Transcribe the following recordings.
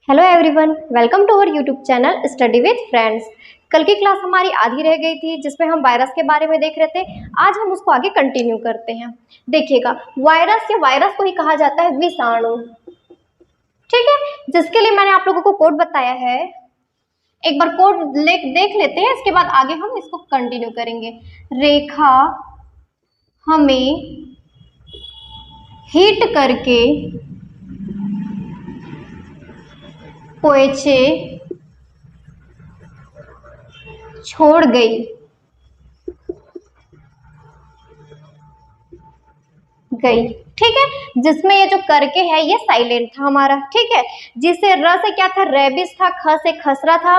Hello everyone, welcome to our YouTube channel study with friends. कल की class हमारी आधी रह गई थी जिसमें हम वायरस के बारे में देख रहे थे। आज हम उसको आगे कंटिन्यू करते हैं। देखिएगा, वायरस या वायरस को ही कहा जाता है विषाणु, ठीक है, जिसके लिए मैंने आप लोगों को कोड बताया है। एक बार कोड देख लेते हैं, इसके बाद आगे हम इसको कंटिन्यू करेंगे। रेखा हमें हिट करके पोएचे छोड़ गई, ठीक है। जिसमें ये जो करके है ये साइलेंट था हमारा, ठीक है। जिसे र से क्या था, रेबिस था। ख से खसरा था।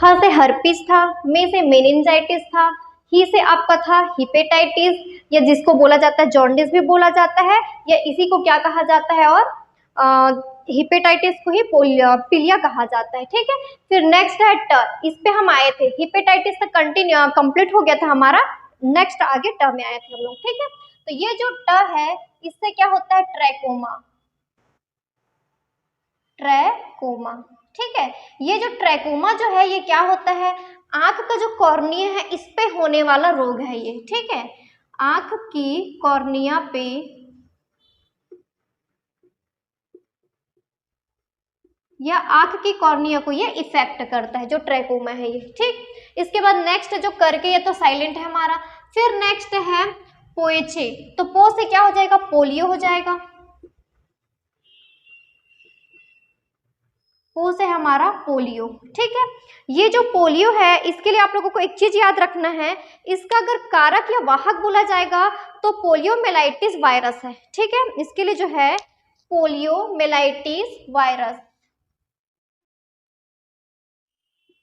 ह से हर्पिस था। मे से मेनिंजाइटिस था। ही से आपका था हिपेटाइटिस, या जिसको बोला जाता है जॉन्डिस भी बोला जाता है, या इसी को क्या कहा जाता है, और हिपेटाइटिस को ही पीलिया कहा जाता है, ठीक है। फिर नेक्स्ट है ट, इस पे हम आए थे। हिपेटाइटिस तक कंप्लीट हो गया था हमारा। नेक्स्ट आगे ट में आए थे हम लोग, ठीक है। तो ये जो ट है, इससे क्या होता है, ट्रैकोमा, ट्रैकोमा, ठीक है। ये जो ट्रैकोमा जो है ये क्या होता है, आंख का जो कॉर्निया है इस पे होने वाला रोग है ये, ठीक है। आंख की कॉर्निया पे या आंख की कॉर्निया को ये इफेक्ट करता है, जो ट्रैकोमा है ये, ठीक। इसके बाद नेक्स्ट जो करके, ये तो साइलेंट है हमारा। फिर नेक्स्ट है पोएचे, तो पो से क्या हो जाएगा, पोलियो हो जाएगा। पो से हमारा पोलियो, ठीक है। ये जो पोलियो है इसके लिए आप लोगों को एक चीज याद रखना है, इसका अगर कारक या वाहक बोला जाएगा तो पोलियोमेलाइटिस वायरस है, ठीक है। इसके लिए जो है पोलियोमेलाइटिस वायरस,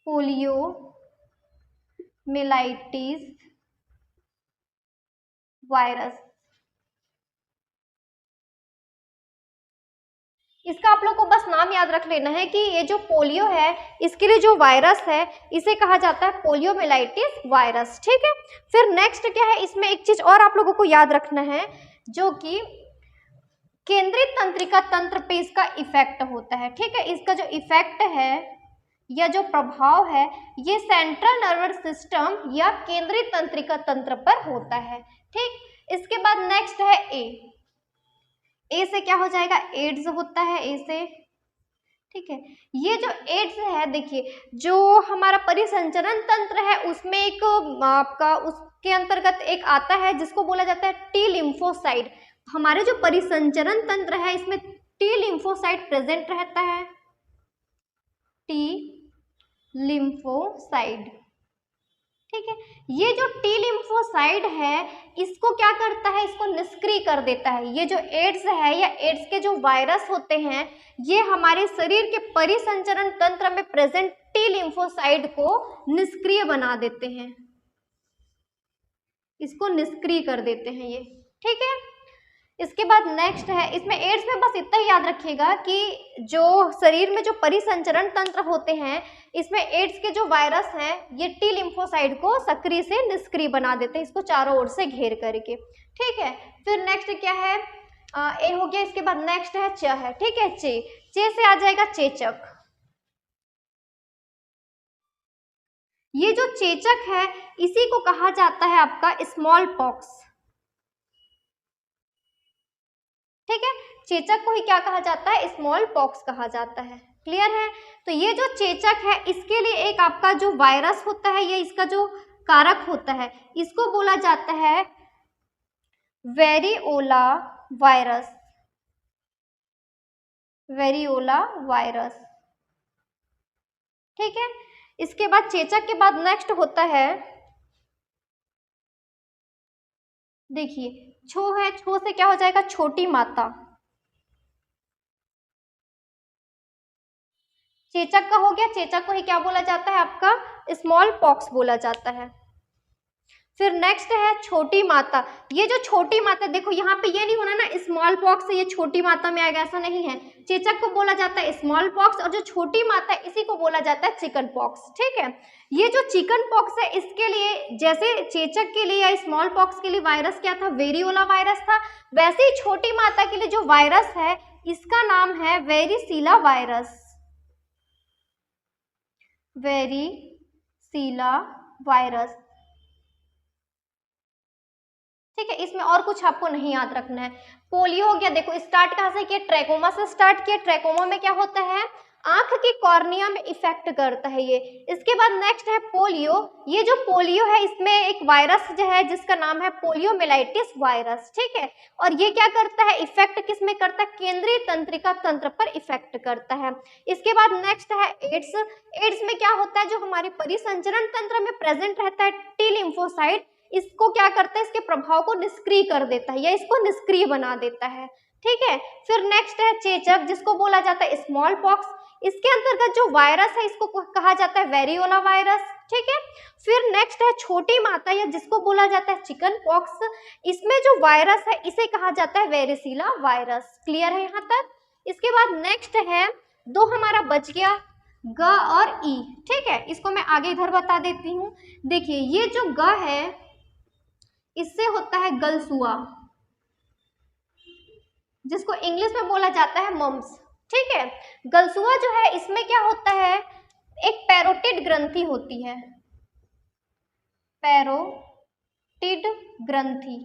पोलियोमेलाइटिस वायरस, इसका आप लोग को बस नाम याद रख लेना है कि ये जो पोलियो है इसके लिए जो वायरस है इसे कहा जाता है पोलियोमेलाइटिस वायरस, ठीक है। फिर नेक्स्ट क्या है, इसमें एक चीज और आप लोगों को याद रखना है, जो कि केंद्रीय तंत्रिका तंत्र पे इसका इफेक्ट होता है, ठीक है। इसका जो इफेक्ट है या जो प्रभाव है ये सेंट्रल नर्वस सिस्टम या केंद्रीय तंत्रिका तंत्र पर होता है, ठीक। इसके बाद नेक्स्ट है ए से क्या हो जाएगा, एड्स होता है ए से, ठीक है। ये जो एड्स है, देखिए जो हमारा परिसंचरण तंत्र है उसमें एक आपका उसके अंतर्गत एक आता है जिसको बोला जाता है टी लिम्फोसाइड। हमारे जो परिसंचरण तंत्र है इसमें टी लिम्फोसाइड प्रेजेंट रहता है, टी लिम्फोसाइड, ठीक है। ये जो टी लिम्फोसाइड है इसको क्या करता है, इसको निष्क्रिय कर देता है। ये जो एड्स है या एड्स के जो वायरस होते हैं ये हमारे शरीर के परिसंचरण तंत्र में प्रेजेंट टी लिम्फोसाइड को निष्क्रिय बना देते हैं, इसको निष्क्रिय कर देते हैं ये, ठीक है। इसके बाद नेक्स्ट है, इसमें एड्स में बस इतना ही याद रखिएगा कि जो शरीर में जो परिसंचरण तंत्र होते हैं इसमें एड्स के जो वायरस हैं ये टी लिम्फोसाइड को सक्रिय से निष्क्रिय बना देते हैं, इसको चारों ओर से घेर करके, ठीक है। फिर नेक्स्ट क्या है, ए हो गया। इसके बाद नेक्स्ट है च है, ठीक है। चे से आ जाएगा चेचक। ये जो चेचक है इसी को कहा जाता है आपका स्मॉल पॉक्स, ठीक है। चेचक को ही क्या कहा जाता है, स्मॉल पॉक्स कहा जाता है, क्लियर है। तो ये जो चेचक है इसके लिए एक आपका जो वायरस होता है या इसका जो कारक होता है इसको बोला जाता है वेरिओला वायरस, वेरिओला वायरस, ठीक है। इसके बाद चेचक के बाद नेक्स्ट होता है, देखिए छो है, छो से क्या हो जाएगा, छोटी माता। चेचक का हो गया, चेचक को ही क्या बोला जाता है, आपका स्मॉल पॉक्स बोला जाता है। फिर नेक्स्ट है छोटी माता। ये जो छोटी माता, देखो यहाँ पे ये नहीं होना ना स्मॉल पॉक्स से ये छोटी माता में आएगा, ऐसा नहीं है। चेचक को बोला जाता है स्मॉल पॉक्स और जो छोटी माता है इसी को बोला जाता है चिकन पॉक्स, ठीक है। ये जो चिकन पॉक्स है इसके लिए, जैसे चेचक के लिए या स्मॉल पॉक्स के लिए वायरस क्या था, वेरियोला वायरस था, वैसे ही छोटी माता के लिए जो वायरस है इसका नाम है वेरिसीला वायरस, वेरिसीला वायरस। ठीक है, इसमें और कुछ आपको नहीं याद रखना है। पोलियो हो गया, देखो स्टार्ट कहाँ से किया, ट्रैकोमा से स्टार्ट किया। ट्रैकोमा में क्या होता है, आंख की कॉर्निया में इफेक्ट करता है ये। इसके बाद नेक्स्ट है पोलियो। ये जो पोलियो है इसमें एक वायरस जो है जिसका नाम है पोलियोमिलाइटिस वायरस। ठीक है, और ये क्या करता है, इफेक्ट किस में करता है, केंद्रीय तंत्रिका तंत्र पर इफेक्ट करता है। इसके बाद नेक्स्ट है एड्स। एड्स में क्या होता है, जो हमारे परिसंचरण तंत्र में प्रेजेंट रहता है टी लिम्फोसाइट, इसको क्या करता है, इसके प्रभाव को निष्क्रिय कर देता है या इसको निष्क्रिय बना देता है। ठीक है, फिर नेक्स्ट है चेचक, जिसको बोला जाता है स्मॉल पॉक्स। इसके अंतर्गत जो वायरस है इसको कहा जाता है वेरियोला वायरस। ठीक है, फिर नेक्स्ट है छोटी माता या जिसको बोला जाता है चिकन पॉक्स। इसमें जो वायरस है इसे कहा जाता है वेरिसीला वायरस। क्लियर है यहाँ तक। इसके बाद नेक्स्ट है, दो हमारा बच गया ग और ई। ठीक है, इसको मैं आगे इधर बता देती हूँ। देखिए ये जो ग है इससे होता है गलसुआ, जिसको इंग्लिश में बोला जाता है मम्स। ठीक है, गलसुआ जो है इसमें क्या होता है, एक पैरोटिड ग्रंथि होती है, पैरोटिड ग्रंथि।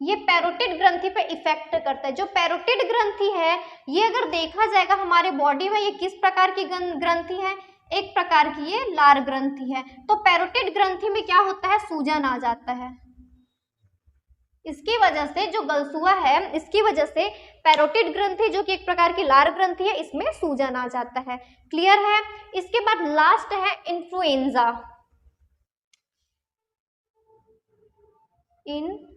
ये पैरोटिड ग्रंथि पे इफेक्ट करता है। जो पैरोटिड ग्रंथि है ये अगर देखा जाएगा हमारे बॉडी में, ये किस प्रकार की ग्रंथि है, एक प्रकार की ये लार ग्रंथि है। तो पैरोटिड ग्रंथि में क्या होता है, सूजन आ जाता है। इसकी वजह से जो गलसुआ है इसकी वजह से पैरोटिड ग्रंथि जो कि एक प्रकार की लार ग्रंथि है इसमें सूजन आ जाता है। क्लियर है। इसके बाद लास्ट है इन्फ्लुएंजा। इन्फ्लुएंजा।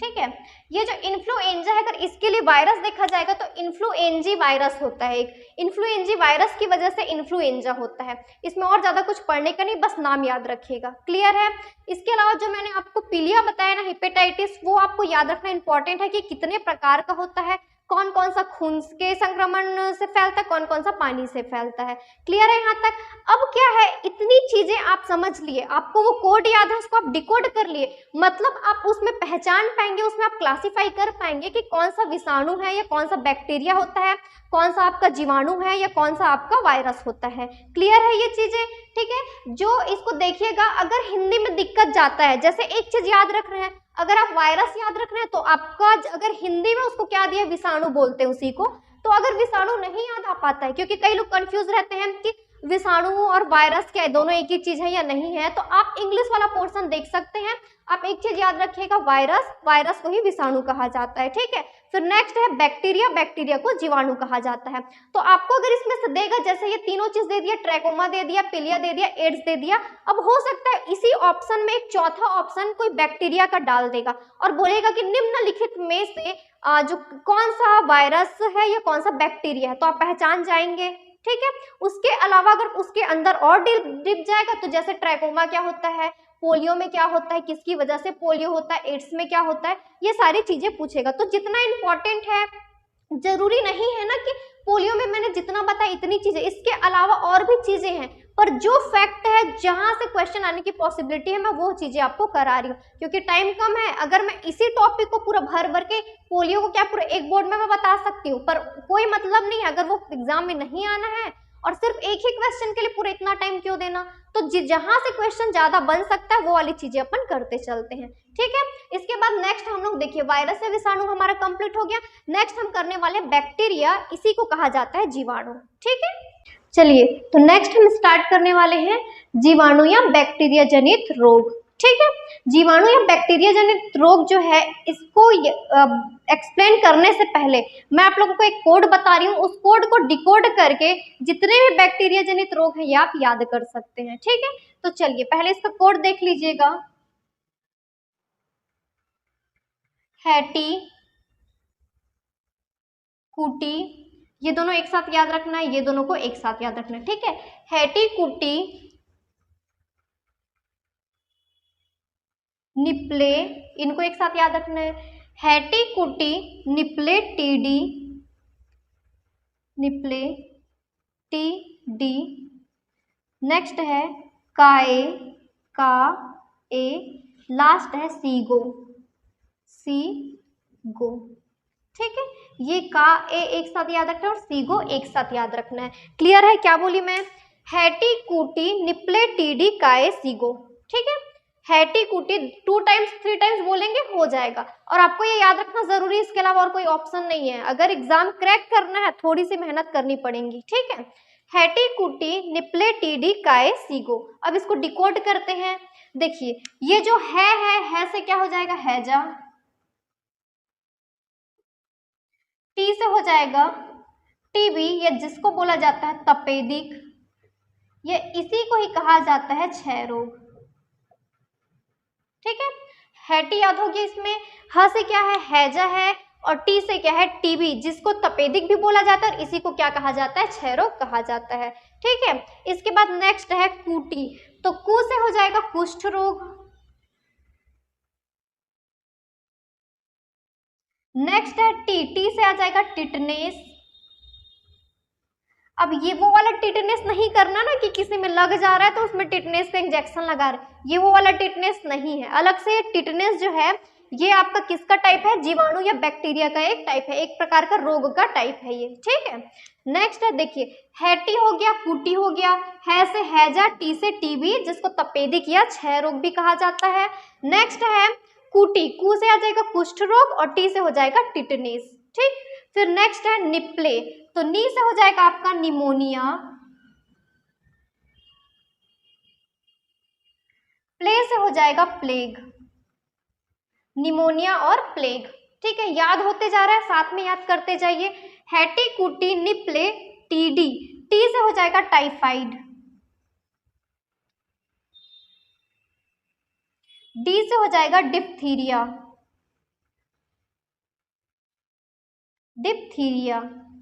ठीक है, ये जो इन्फ्लुएंजा है अगर इसके लिए वायरस देखा जाएगा तो इन्फ्लुएंजी वायरस होता है एक। इन्फ्लुएंजी वायरस की वजह से इन्फ्लुएंजा होता है। इसमें और ज्यादा कुछ पढ़ने का नहीं, बस नाम याद रखिएगा। क्लियर है। इसके अलावा जो मैंने आपको पीलिया बताया ना, हेपेटाइटिस, वो आपको याद रखना इंपॉर्टेंट है कि कितने प्रकार का होता है, कौन कौन सा खून के संक्रमण से फैलता है, कौन कौन सा पानी से फैलता है। क्लियर है यहाँ तक। अब क्या है, इतनी चीजें आप समझ लिए, आपको वो कोड याद है, उसको आप डिकोड कर लिए, मतलब आप उसमें पहचान पाएंगे, उसमें आप क्लासिफाई कर पाएंगे कि कौन सा विषाणु है या कौन सा बैक्टीरिया होता है, कौन सा आपका जीवाणु है या कौन सा आपका वायरस होता है। क्लियर है ये चीजें। ठीक है, जो इसको देखिएगा, अगर हिंदी में दिक्कत जाता है, जैसे एक चीज याद रख रहे हैं, अगर आप वायरस याद रख रहे हैं तो आपका अगर हिंदी में उसको क्या दिया, विषाणु बोलते हैं उसी को, तो अगर विषाणु नहीं याद आ पाता है, क्योंकि कई लोग कंफ्यूज रहते हैं कि विषाणु और वायरस क्या है, दोनों एक ही चीज है या नहीं है, तो आप इंग्लिश वाला पोर्शन देख सकते हैं। आप एक चीज याद रखिएगा, वायरस, वायरस को ही विषाणु कहा जाता है। ठीक है, फिर नेक्स्ट है बैक्टीरिया, बैक्टीरिया को जीवाणु कहा जाता है। तो आपको अगर इसमें से देगा, जैसे ये तीनों चीज दे दिया, ट्रैकोमा दे दिया, पीलिया दे दिया, एड्स दे दिया, अब हो सकता है इसी ऑप्शन में एक चौथा ऑप्शन कोई बैक्टीरिया का डाल देगा और बोलेगा कि निम्नलिखित में से जो कौन सा वायरस है या कौन सा बैक्टीरिया है, तो आप पहचान जाएंगे। ठीक है, उसके अलावा अगर उसके अंदर और डिप जाएगा, तो जैसे ट्रैकोमा क्या होता है, पोलियो में क्या होता है, किसकी वजह से पोलियो होता है, एड्स में क्या होता है, ये सारी चीजें पूछेगा। तो जितना इंपॉर्टेंट है, जरूरी नहीं है ना कि पोलियो में मैंने जितना बताया इतनी चीजें, इसके अलावा और भी चीजें हैं, पर जो फैक्ट है जहां से क्वेश्चन आने की पॉसिबिलिटी है मैं वो चीजें आपको करा रही हूँ, क्योंकि टाइम कम है। अगर मैं इसी टॉपिक को पूरा भर भर के, पोलियो को क्या पूरा एक बोर्ड में मैं बता सकती हूँ, पर कोई मतलब नहीं है अगर वो एग्जाम में नहीं आना है, और सिर्फ एक ही क्वेश्चन के लिए पूरा इतना टाइम क्यों देना। तो जहां से क्वेश्चन ज्यादा बन सकता है वो वाली चीजें अपन करते चलते हैं। ठीक है, इसके बाद नेक्स्ट हम लोग देखिए, वायरस या विषाणु हमारा कंप्लीट हो गया। नेक्स्ट हम करने वाले बैक्टीरिया, इसी को कहा जाता है जीवाणु। ठीक है, चलिए तो नेक्स्ट हम स्टार्ट करने वाले हैं जीवाणु या बैक्टीरिया जनित रोग। ठीक है, जीवाणु या बैक्टीरिया जनित रोग जो है, इसको एक्सप्लेन करने से पहले मैं आप लोगों को एक कोड बता रही हूँ, उस कोड को डिकोड करके जितने भी बैक्टीरिया जनित रोग है ये आप याद कर सकते हैं। ठीक है, तो चलिए पहले इसका कोड देख लीजिएगा। हैटी, कूटी, ये दोनों एक साथ याद रखना है, ये दोनों को एक साथ याद रखना है। ठीक है, हैटी कूटी निप्ले, इनको एक साथ याद रखना है। हैटी कूटी निप्ले टीडी, निप्ले टीडी। नेक्स्ट है काए, का ए, लास्ट है सीगो, सीगो। ठीक है, ये का ए एक साथ याद रखना है और सीगो एक साथ याद रखना है। क्लियर है? क्या बोली मैं? हैटी कूटी निप्ले टीडी काए सीगो। ठीक है, हैटी कूटी 2 टाइम्स 3 टाइम्स बोलेंगे हो जाएगा, और आपको ये याद रखना जरूरी है, इसके अलावा और कोई ऑप्शन नहीं है। अगर एग्जाम क्रैक करना है थोड़ी सी मेहनत करनी पड़ेगी। ठीक है, हैटी कूटी निप्ले टीडी काए सीगो। अब इसको डिकोड करते हैं। देखिए ये जो है से क्या हो जाएगा? हैजा। टी से हो जाएगा टीबी, या जिसको बोला जाता है तपेदिक, ये इसी को ही कहा जाता है क्षय रोग। ठीक है, हैटी याद होगी इसमें, ह से क्या है? हैजा है, और टी से क्या है? टीबी, जिसको तपेदिक भी बोला जाता है और इसी को क्या कहा जाता है? क्षय रोग कहा जाता है। ठीक है, इसके बाद नेक्स्ट है कूटी, तो कू से हो जाएगा कुष्ठ रोग। नेक्स्ट है टी, टी से आ जाएगा टिटनेस। अब ये वो वाला टिटनेस नहीं करना ना कि किसी में लग जा रहा है तो उसमें टिटनेस का इंजेक्शन लगा रहे, ये वो वाला टिटनेस नहीं है। अलग से टिटनेस जो है ये आपका किसका टाइप है? जीवाणु या बैक्टीरिया का एक टाइप है, एक प्रकार का रोग का टाइप है ये। ठीक है, नेक्स्ट है देखिए, हैटी हो गया, कूटी हो गया, है से हैजा, टी से टीबी, जिसको तपेदिक या क्षय रोग भी कहा जाता है। नेक्स्ट है कूटी, कू से आ जाएगा कुष्ठ रोग और टी से हो जाएगा टिटनेस। ठीक, फिर नेक्स्ट है निप्ले, तो नी से हो जाएगा आपका निमोनिया, प्ले से हो जाएगा प्लेग, निमोनिया और प्लेग। ठीक है, याद होते जा रहा है, साथ में याद करते जाइए। हैटी कूटी निप्ले टीडी, टी से हो जाएगा टाइफाइड, डी से हो जाएगा डिप्थीरिया, डिप्थीरिया।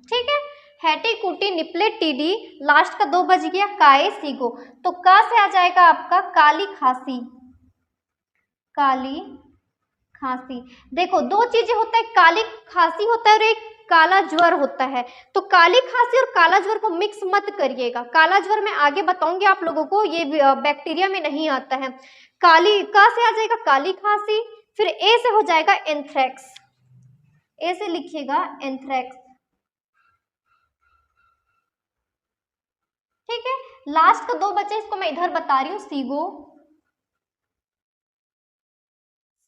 ठीक है, हैटी कूटी निप्ले टीडी, लास्ट का 2 बज गया, काए सीगो, तो का से आ जाएगा आपका काली खांसी, काली खांसी। देखो 2 चीजें होता है, काली खांसी होता है और एक काला ज्वर होता है। तो काली खांसी और काला ज्वर को मिक्स मत करिएगा, काला ज्वर मैं आगे बताऊंगी आप लोगों को, ये बैक्टीरिया में नहीं आता है। काली का से आ जाएगा काली खांसी, फिर ए से हो जाएगा एंथ्रेक्स, ए से लिखिएगा एंथ्रेक्स। ठीक है, लास्ट का 2 बचे, इसको मैं इधर बता रही हूँ, सीगो,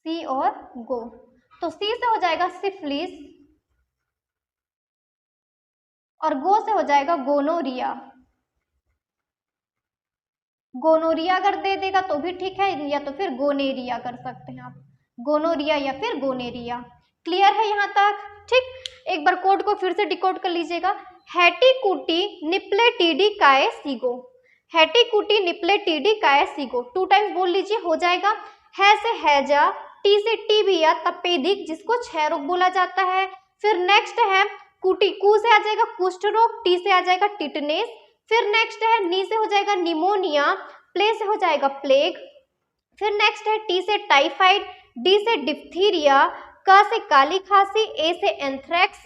सी और गो, तो सी से हो जाएगा सिफिलिस और गो से हो जाएगा गोनोरिया। गोनोरिया अगर दे देगा तो भी ठीक है, या तो फिर गोनेरिया कर सकते हैं आप, गोनोरिया या फिर गोनेरिया। क्लियर है यहाँ तक? ठीक, एक बार कोड को फिर से डिकोड कर लीजिएगा। हैटी कूटी निप्ले टीडी काए सीगो, हैटी कूटी निप्ले टीडी काए सीगो, 2 टाइम्स बोल लीजिए, हो जाएगा। है से हैजा, टी से टीबी या तपेदिक, जिसको क्षय रोग बोला जाता है। फिर नेक्स्ट है कूटी, कू से आ जाएगा कुष्ठ रोग, टी से आ जाएगा टिटनेस। फिर नेक्स्ट है नी से हो जाएगा निमोनिया, प्ले से हो जाएगा प्लेग। फिर नेक्स्ट है टी से टाइफाइड, डी से डिप्थीरिया, क से काली खांसी, ए से एंथ्रेक्स,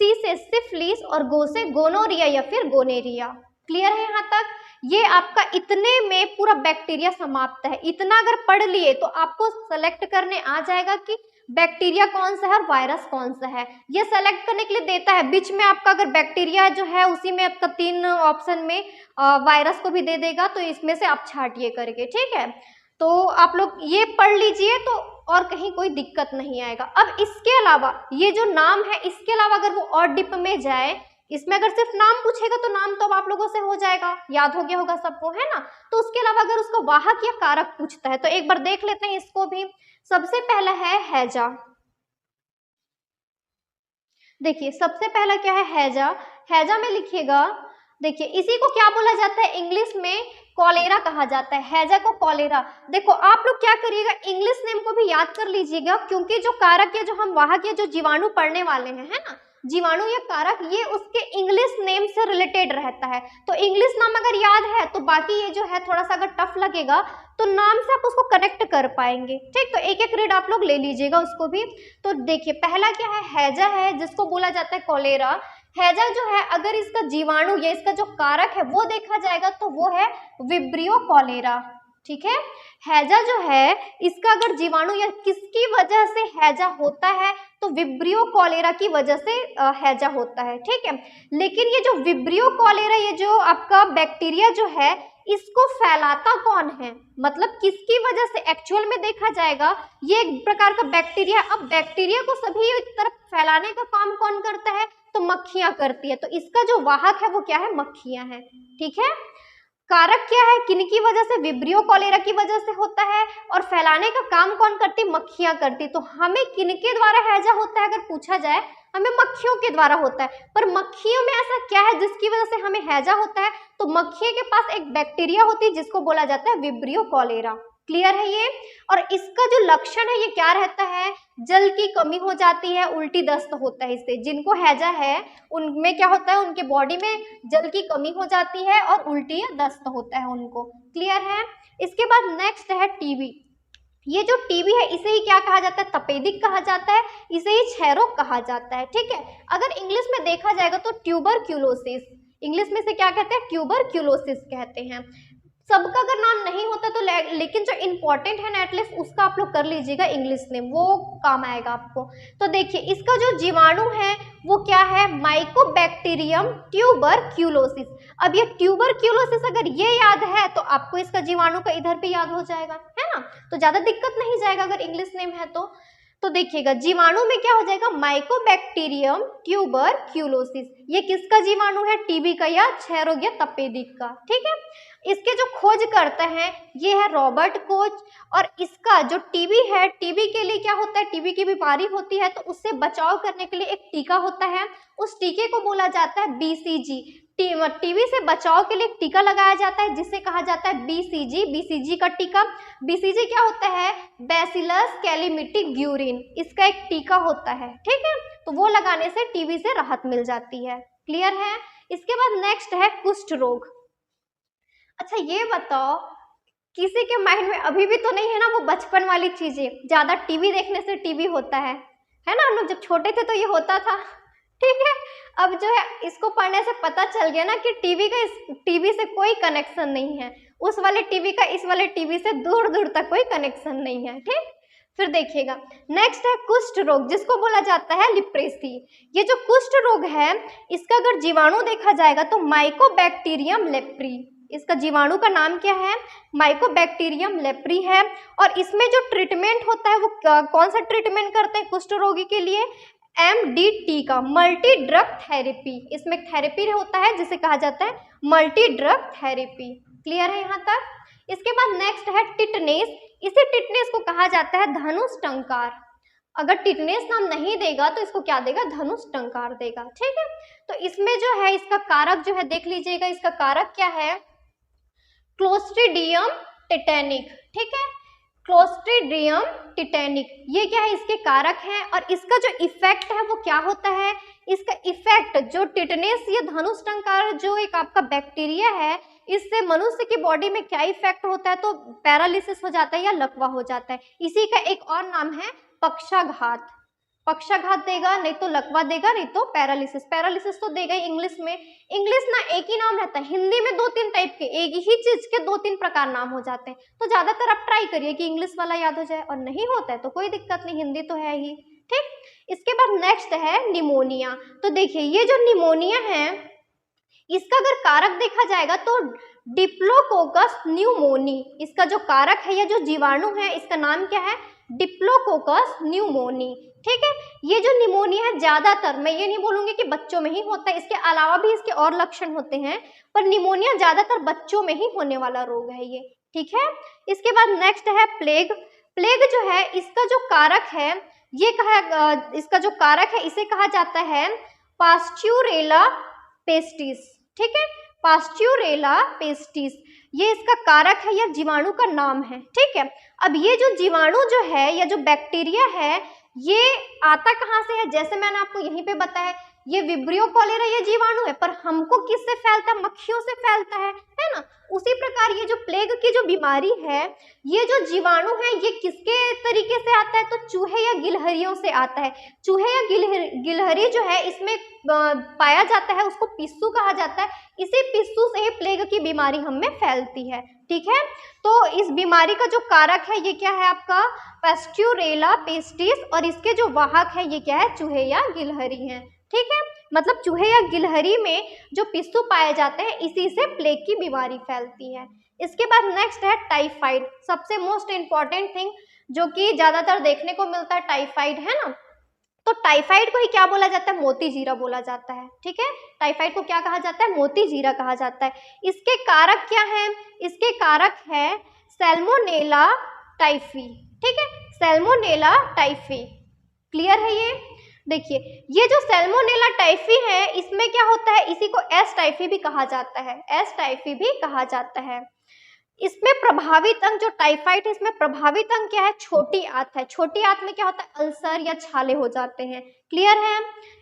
सी से सिफिलिस और गो से गोनोरिया या फिर गोनेरिया। क्लियर है यहाँ तक? ये आपका इतने में पूरा बैक्टीरिया समाप्त है। इतना अगर पढ़ लिए तो आपको सेलेक्ट करने आ जाएगा कि बैक्टीरिया कौन सा है और वायरस कौन सा है। ये सेलेक्ट करने के लिए देता है, बीच में आपका अगर बैक्टीरिया जो है उसी में आपका 3 ऑप्शन में वायरस को भी दे देगा, तो इसमें से आप छांटिए करके। ठीक है, तो आप लोग ये पढ़ लीजिए तो और कहीं कोई दिक्कत नहीं आएगा। अब इसके अलावा ये जो नाम है, इसके अलावा अगर वो और डिप में जाए, इसमें अगर सिर्फ नाम पूछेगा तो नाम तो अब आप लोगों से हो जाएगा, याद हो गया होगा सबको, है ना। तो उसके अलावा अगर उसका वाहक या कारक पूछता है तो एक बार देख लेते हैं इसको भी। सबसे पहला है हैजा। देखिए सबसे पहला क्या है? हैजा। हैजा में लिखिएगा, देखिए इसी को क्या बोला जाता है इंग्लिश में? कॉलेरा कहा जाता है। हैजा को कॉलेरा। देखो आप लोग क्या करिएगा, इंग्लिश नेम को भी याद कर लीजिएगा, क्योंकि जो कारक या जो हम वाहक या जो जीवाणु पढ़ने वाले हैं, है ना, जीवाणु या कारक, ये उसके इंग्लिश नेम से रिलेटेड रहता है। तो इंग्लिश नाम अगर याद है तो बाकी ये जो है थोड़ा सा अगर टफ लगेगा तो नाम से आप उसको कनेक्ट कर पाएंगे। ठीक, तो एक एक रीड आप लोग ले लीजिएगा उसको भी। तो देखिए पहला क्या है? हैजा है, जिसको बोला जाता है कॉलेरा। हैजा जो है अगर इसका जीवाणु या इसका जो कारक है वो देखा जाएगा तो वो है विब्रियो कॉलेरा। ठीक है। हैजा जो है इसका अगर जीवाणु या किसकी वजह से हैजा होता है तो विब्रियो कॉलेरा की वजह से हैजा होता है, ठीक है। लेकिन ये जो विब्रियो कॉलेरा, ये जो आपका बैक्टीरिया जो है इसको फैलाता कौन है, मतलब किसकी वजह से एक्चुअल में देखा जाएगा ये एक प्रकार का बैक्टीरिया। अब बैक्टीरिया को सभी तरफ फैलाने का काम कौन करता है, तो मक्खियां करती है। तो इसका जो वाहक है वो क्या है, मक्खियां हैं, ठीक है। कारक क्या है, किनकी वजह से, विब्रियो कॉलेरा की वजह से होता है, और फैलाने का काम कौन करती, मक्खियां करती। तो हमें किनके द्वारा हैजा होता है अगर पूछा जाए, हमें मक्खियों के द्वारा होता है। पर मक्खियों में ऐसा क्या है जिसकी वजह से हमें हैजा होता है, तो मक्खियों के पास एक बैक्टीरिया होती है जिसको बोला जाता है विब्रियो कॉलेरा। क्लियर है ये। और इसका जो लक्षण है ये क्या रहता है, जल की कमी हो जाती है, उल्टी दस्त होता है इससे। जिनको हैजा है उनमें क्या होता है, उनके बॉडी में जल की कमी हो जाती है और उल्टी या दस्त होता है उनको। क्लियर है। इसके बाद नेक्स्ट है टीबी। ये जो टीबी है इसे ही क्या कहा जाता है, तपेदिक कहा जाता है, इसे ही क्षयरोग कहा जाता है, ठीक है। अगर इंग्लिश में देखा जाएगा तो ट्यूबरक्यूलोसिस, इंग्लिश में से क्या कहते हैं, ट्यूबरक्यूलोसिस कहते हैं। सबका अगर नाम नहीं होता तो लेकिन जो इम्पोर्टेंट है ना एटलीस्ट उसका आप लोग कर लीजिएगा इंग्लिश नेम, वो काम आएगा आपको। तो देखिए इसका जो जीवाणु है वो क्या है, माइकोबैक्टीरियम ट्यूबरक्यूलोसिस। अब ये ट्यूबरक्यूलोसिस अगर ये याद है तो आपको इसका जीवाणु का इधर पे याद हो जाएगा, है ना, तो ज्यादा दिक्कत नहीं जाएगा अगर इंग्लिश नेम है तो देखिएगा जीवाणु में क्या हो जाएगा, माइकोबैक्टीरियम ट्यूबरक्यूलोसिस। ये किसका जीवाणु है, टीबी का या क्षयरोग या तपेदिक का, ठीक है। इसके जो खोज करते हैं ये है रॉबर्ट कोच। और इसका जो टीबी है, टीबी के लिए क्या होता है, टीबी की बीमारी होती है तो उससे बचाव करने के लिए एक टीका होता है, उस टीके को बोला जाता है बीसीजी। टीबी से बचाव के लिए एक टीका लगाया जाता है जिसे कहा जाता है बीसीजी, बीसीजी का टीका। बीसीजी क्या होता है, बैसिलस कैलिमिटी ग्यूरिन, इसका एक टीका होता है, ठीक है। तो वो लगाने से टीबी से राहत मिल जाती है। क्लियर है। इसके बाद नेक्स्ट है कुष्ठ रोग। अच्छा ये बताओ किसी के माइंड में अभी भी तो नहीं है ना वो बचपन वाली चीजें, ज्यादा टीवी देखने से टीबी होता है ना, हम लोग जब छोटे थे तो ये होता था, ठीक है। अब जो है इसको पढ़ने से पता चल गया ना कि टीवी से कोई कनेक्शन नहीं है, उस वाले टीवी का इस वाले टीवी से दूर दूर तक कोई कनेक्शन नहीं है, ठीक। फिर देखिएगा नेक्स्ट है कुष्ठ रोग जिसको बोला जाता है लिप्रेसी। ये जो कुष्ठ रोग है इसका अगर जीवाणु देखा जाएगा तो माइकोबैक्टीरियम लेप्री, इसका जीवाणु का नाम क्या है, माइकोबैक्टीरियम लेप्री है। और इसमें जो ट्रीटमेंट होता है वो कौन सा ट्रीटमेंट करते हैं कुष्ठ रोगी के लिए, MDT का, मल्टी ड्रग थेरेपी। इसमें थेरेपी होता है जिसे कहा जाता है मल्टी ड्रग थेरेपी। क्लियर है यहाँ तक। इसके बाद नेक्स्ट है टिटनेस। इसे टिटनेस को कहा जाता है धनुष टंकार। अगर टिटनेस नाम नहीं देगा तो इसको क्या देगा, धनुष टंकार देगा, ठीक है। तो इसमें जो है इसका कारक जो है देख लीजिएगा, इसका कारक क्या है, क्लोस्ट्रीडियम टेटेनिक, ठीक है, क्लोस्ट्रीडियम टेटेनिक, ये क्या है इसके कारक हैं। और इसका जो इफेक्ट है वो क्या होता है, इसका इफेक्ट जो टिटनेस या धनुष टंकार जो एक आपका बैक्टीरिया है इससे मनुष्य की बॉडी में क्या इफेक्ट होता है, तो पैरालिसिस हो जाता है या लकवा हो जाता है। इसी का एक और नाम है पक्षाघात, पक्षाघात देगा, नहीं तो लकवा देगा, नहीं तो पैरालिसिस, पैरालिसिस तो देगा ही इंग्लिश में। इंग्लिश ना एक ही नाम रहता है, हिंदी में 2-3 टाइप के, एक ही चीज के 2-3 प्रकार नाम हो जाते हैं। तो ज्यादातर आप ट्राई करिए कि इंग्लिश वाला याद हो जाए, और नहीं होता है तो कोई दिक्कत नहीं, हिंदी तो है ही, ठीक। इसके बाद नेक्स्ट है निमोनिया। तो देखिए ये जो निमोनिया है इसका अगर कारक देखा जाएगा तो डिप्लोकोकस न्यूमोनी, इसका जो कारक है या जो जीवाणु है इसका नाम क्या है, डिप्लोकोकस न्यूमोनी, ठीक है। ये जो निमोनिया है ज्यादातर, मैं ये नहीं बोलूंगी कि बच्चों में ही होता है, इसके अलावा भी इसके और लक्षण होते हैं, पर निमोनिया ज्यादातर बच्चों में ही होने वाला रोग है ये, ठीक है। इसके बाद नेक्स्ट है प्लेग। प्लेग जो है इसका जो कारक है ये इसका जो कारक है इसे कहा जाता है पास्चुरेला पेस्टिस, ठीक है, पास्चुरेला पेस्टिस, ये इसका कारक है या जीवाणु का नाम है, ठीक है। अब ये जो जीवाणु जो है या जो बैक्टीरिया है ये आता कहाँ से है, जैसे मैंने आपको यहीं पे बताया ये विब्रियो कॉलेरा ये जीवाणु है, पर हमको किससे फैलता है, मक्खियों से फैलता है ना। उसी प्रकार ये जो प्लेग की जो बीमारी है ये जो जीवाणु है ये किसके तरीके से आता है, तो चूहे या गिलहरियों से आता है। चूहे या गिलहरी जो है इसमें पाया जाता है, उसको पिस्सू कहा जाता है, इसी पिस्सू से ही प्लेग की बीमारी हम में फैलती है। ठीक है। तो इस बीमारी का जो कारक है ये क्या है आपका पास्चुरेला पेस्टिस, और इसके जो वाहक है ये क्या है चूहे या गिलहरी हैं, ठीक है। मतलब चूहे या गिलहरी में जो पिस्सू पाए जाते हैं इसी से प्लेग की बीमारी फैलती है। इसके बाद नेक्स्ट है टाइफाइड, सबसे मोस्ट इम्पॉर्टेंट थिंग जो कि ज्यादातर देखने को मिलता है टाइफाइड, है ना। तो टाइफाइड को ही क्या बोला जाता है, मोती जीरा बोला जाता है, ठीक है। टाइफाइड को क्या कहा जाता है, मोती जीरा कहा जाता है। इसके कारक क्या हैं, इसके कारक है सैल्मोनेला टाइफी, ठीक है, सैल्मोनेला टाइफी। क्लियर है ये। देखिए ये जो सैल्मोनेला टाइफी है इसमें क्या होता है, इसी को एस टाइफी भी कहा जाता है, एस टाइफी भी कहा जाता है। इसमें प्रभावित अंग जो टाइफाइड है इसमें प्रभावित अंग क्या है, छोटी आंत है। छोटी आंत में क्या होता है, अल्सर या छाले हो जाते हैं। क्लियर है।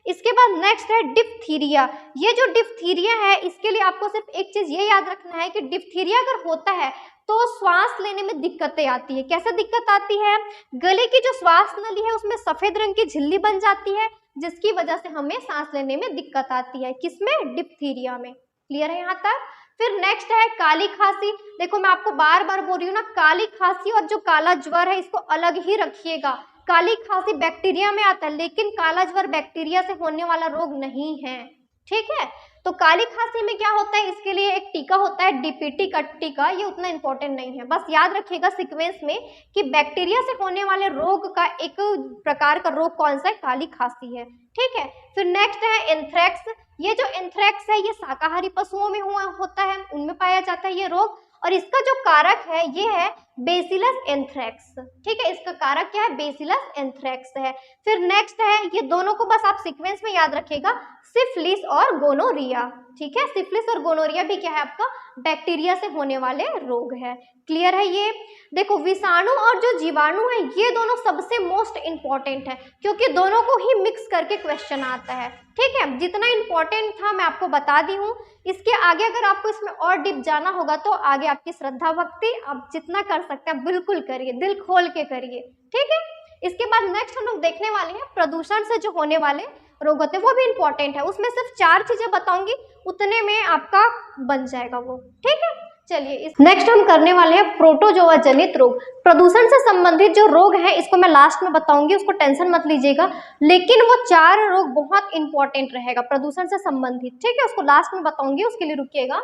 इसके बाद नेक्स्ट है डिप्थीरिया। ये जो डिप्थीरिया है इसके लिए आपको सिर्फ एक चीज ये याद रखना है कि डिप्थीरिया अगर होता है तो श्वास लेने में दिक्कतें आती है। कैसे दिक्कत आती है, गले की जो श्वास नली है उसमें सफेद रंग की झिल्ली बन जाती है जिसकी वजह से हमें सांस लेने में दिक्कत आती है। किसमें, डिप्थीरिया में। क्लियर है यहाँ तक। फिर नेक्स्ट है काली खांसी। देखो मैं आपको बार बार बोल रही हूँ ना, काली खांसी और जो काला ज्वर है इसको अलग ही रखिएगा। काली खांसी बैक्टीरिया में आता है लेकिन काला ज्वर बैक्टीरिया से होने वाला रोग नहीं है, ठीक है। तो काली खांसी में क्या होता है, इसके लिए एक टीका होता है डीपीटी का टीका, ये उतना इंपॉर्टेंट नहीं है, बस याद रखिएगा सीक्वेंस में कि बैक्टीरिया से होने वाले रोग का एक प्रकार का रोग कौन सा है, काली खांसी है, ठीक है। फिर नेक्स्ट है एंथ्रेक्स। ये जो एंथ्रेक्स है ये शाकाहारी पशुओं में होता है, उनमें पाया जाता है ये रोग, और इसका जो कारक है ये है बेसिलस एंथ्रेक्स, ठीक है। इसका कारक क्या है, बेसिलस एंथ्रेक्स है। फिर नेक्स्ट है, ये दोनों को बस आप सीक्वेंस में याद रखिएगा, सिफिलिस और गोनोरिया, ठीक है। सिफिलिस और गोनोरिया भी क्या है आपका बैक्टीरिया से होने वाले रोग है। क्लियर है ये। देखो विषाणु और जो जीवाणु है ये दोनों सबसे मोस्ट इंपॉर्टेंट है क्योंकि दोनों को ही मिक्स करके क्वेश्चन आता है, ठीक है। जितना इंपॉर्टेंट था मैं आपको बता दी हूँ। इसके आगे अगर आपको इसमें और डीप जाना होगा तो आगे आपकी श्रद्धा भक्ति, आप जितना कर सकते हैं बिल्कुल करिए, दिल खोल के करिए, ठीक है। इसके बाद नेक्स्ट हम लोग देखने वाले हैं प्रदूषण से जो होने वाले रोग होते हैं, वो भी इंपॉर्टेंट है। उसमें सिर्फ 4 चीजें बताऊंगी, उतने में आपका बन जाएगा वो, ठीक है। चलिए नेक्स्ट हम करने वाले हैं प्रोटोजोआ जनित रोग। प्रदूषण से संबंधित जो रोग है इसको मैं लास्ट में बताऊंगी, उसको टेंशन मत लीजिएगा, लेकिन वो 4 रोग बहुत इंपॉर्टेंट रहेगा प्रदूषण से संबंधित, ठीक है। उसको लास्ट में बताऊंगी, उसके लिए रुकिएगा।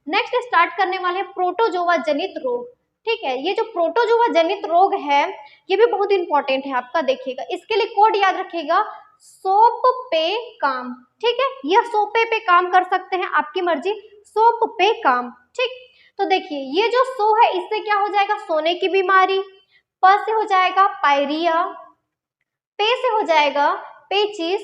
नेक्स्ट स्टार्ट करने वाले हैं प्रोटोजोआ जनित रोग, ठीक है। ये जो प्रोटोजोआ जनित रोग है ये भी बहुत इंपॉर्टेंट है आपका, देखिएगा। इसके लिए कोड याद रखिएगा, सोप पे काम, ठीक है। यह सोपे पे काम कर सकते हैं, आपकी मर्जी, सोप पे काम, ठीक। तो देखिए ये जो सो है इससे क्या हो जाएगा, सोने की बीमारी, प से हो जाएगा पायरिया, पे से हो जाएगा पेचिस,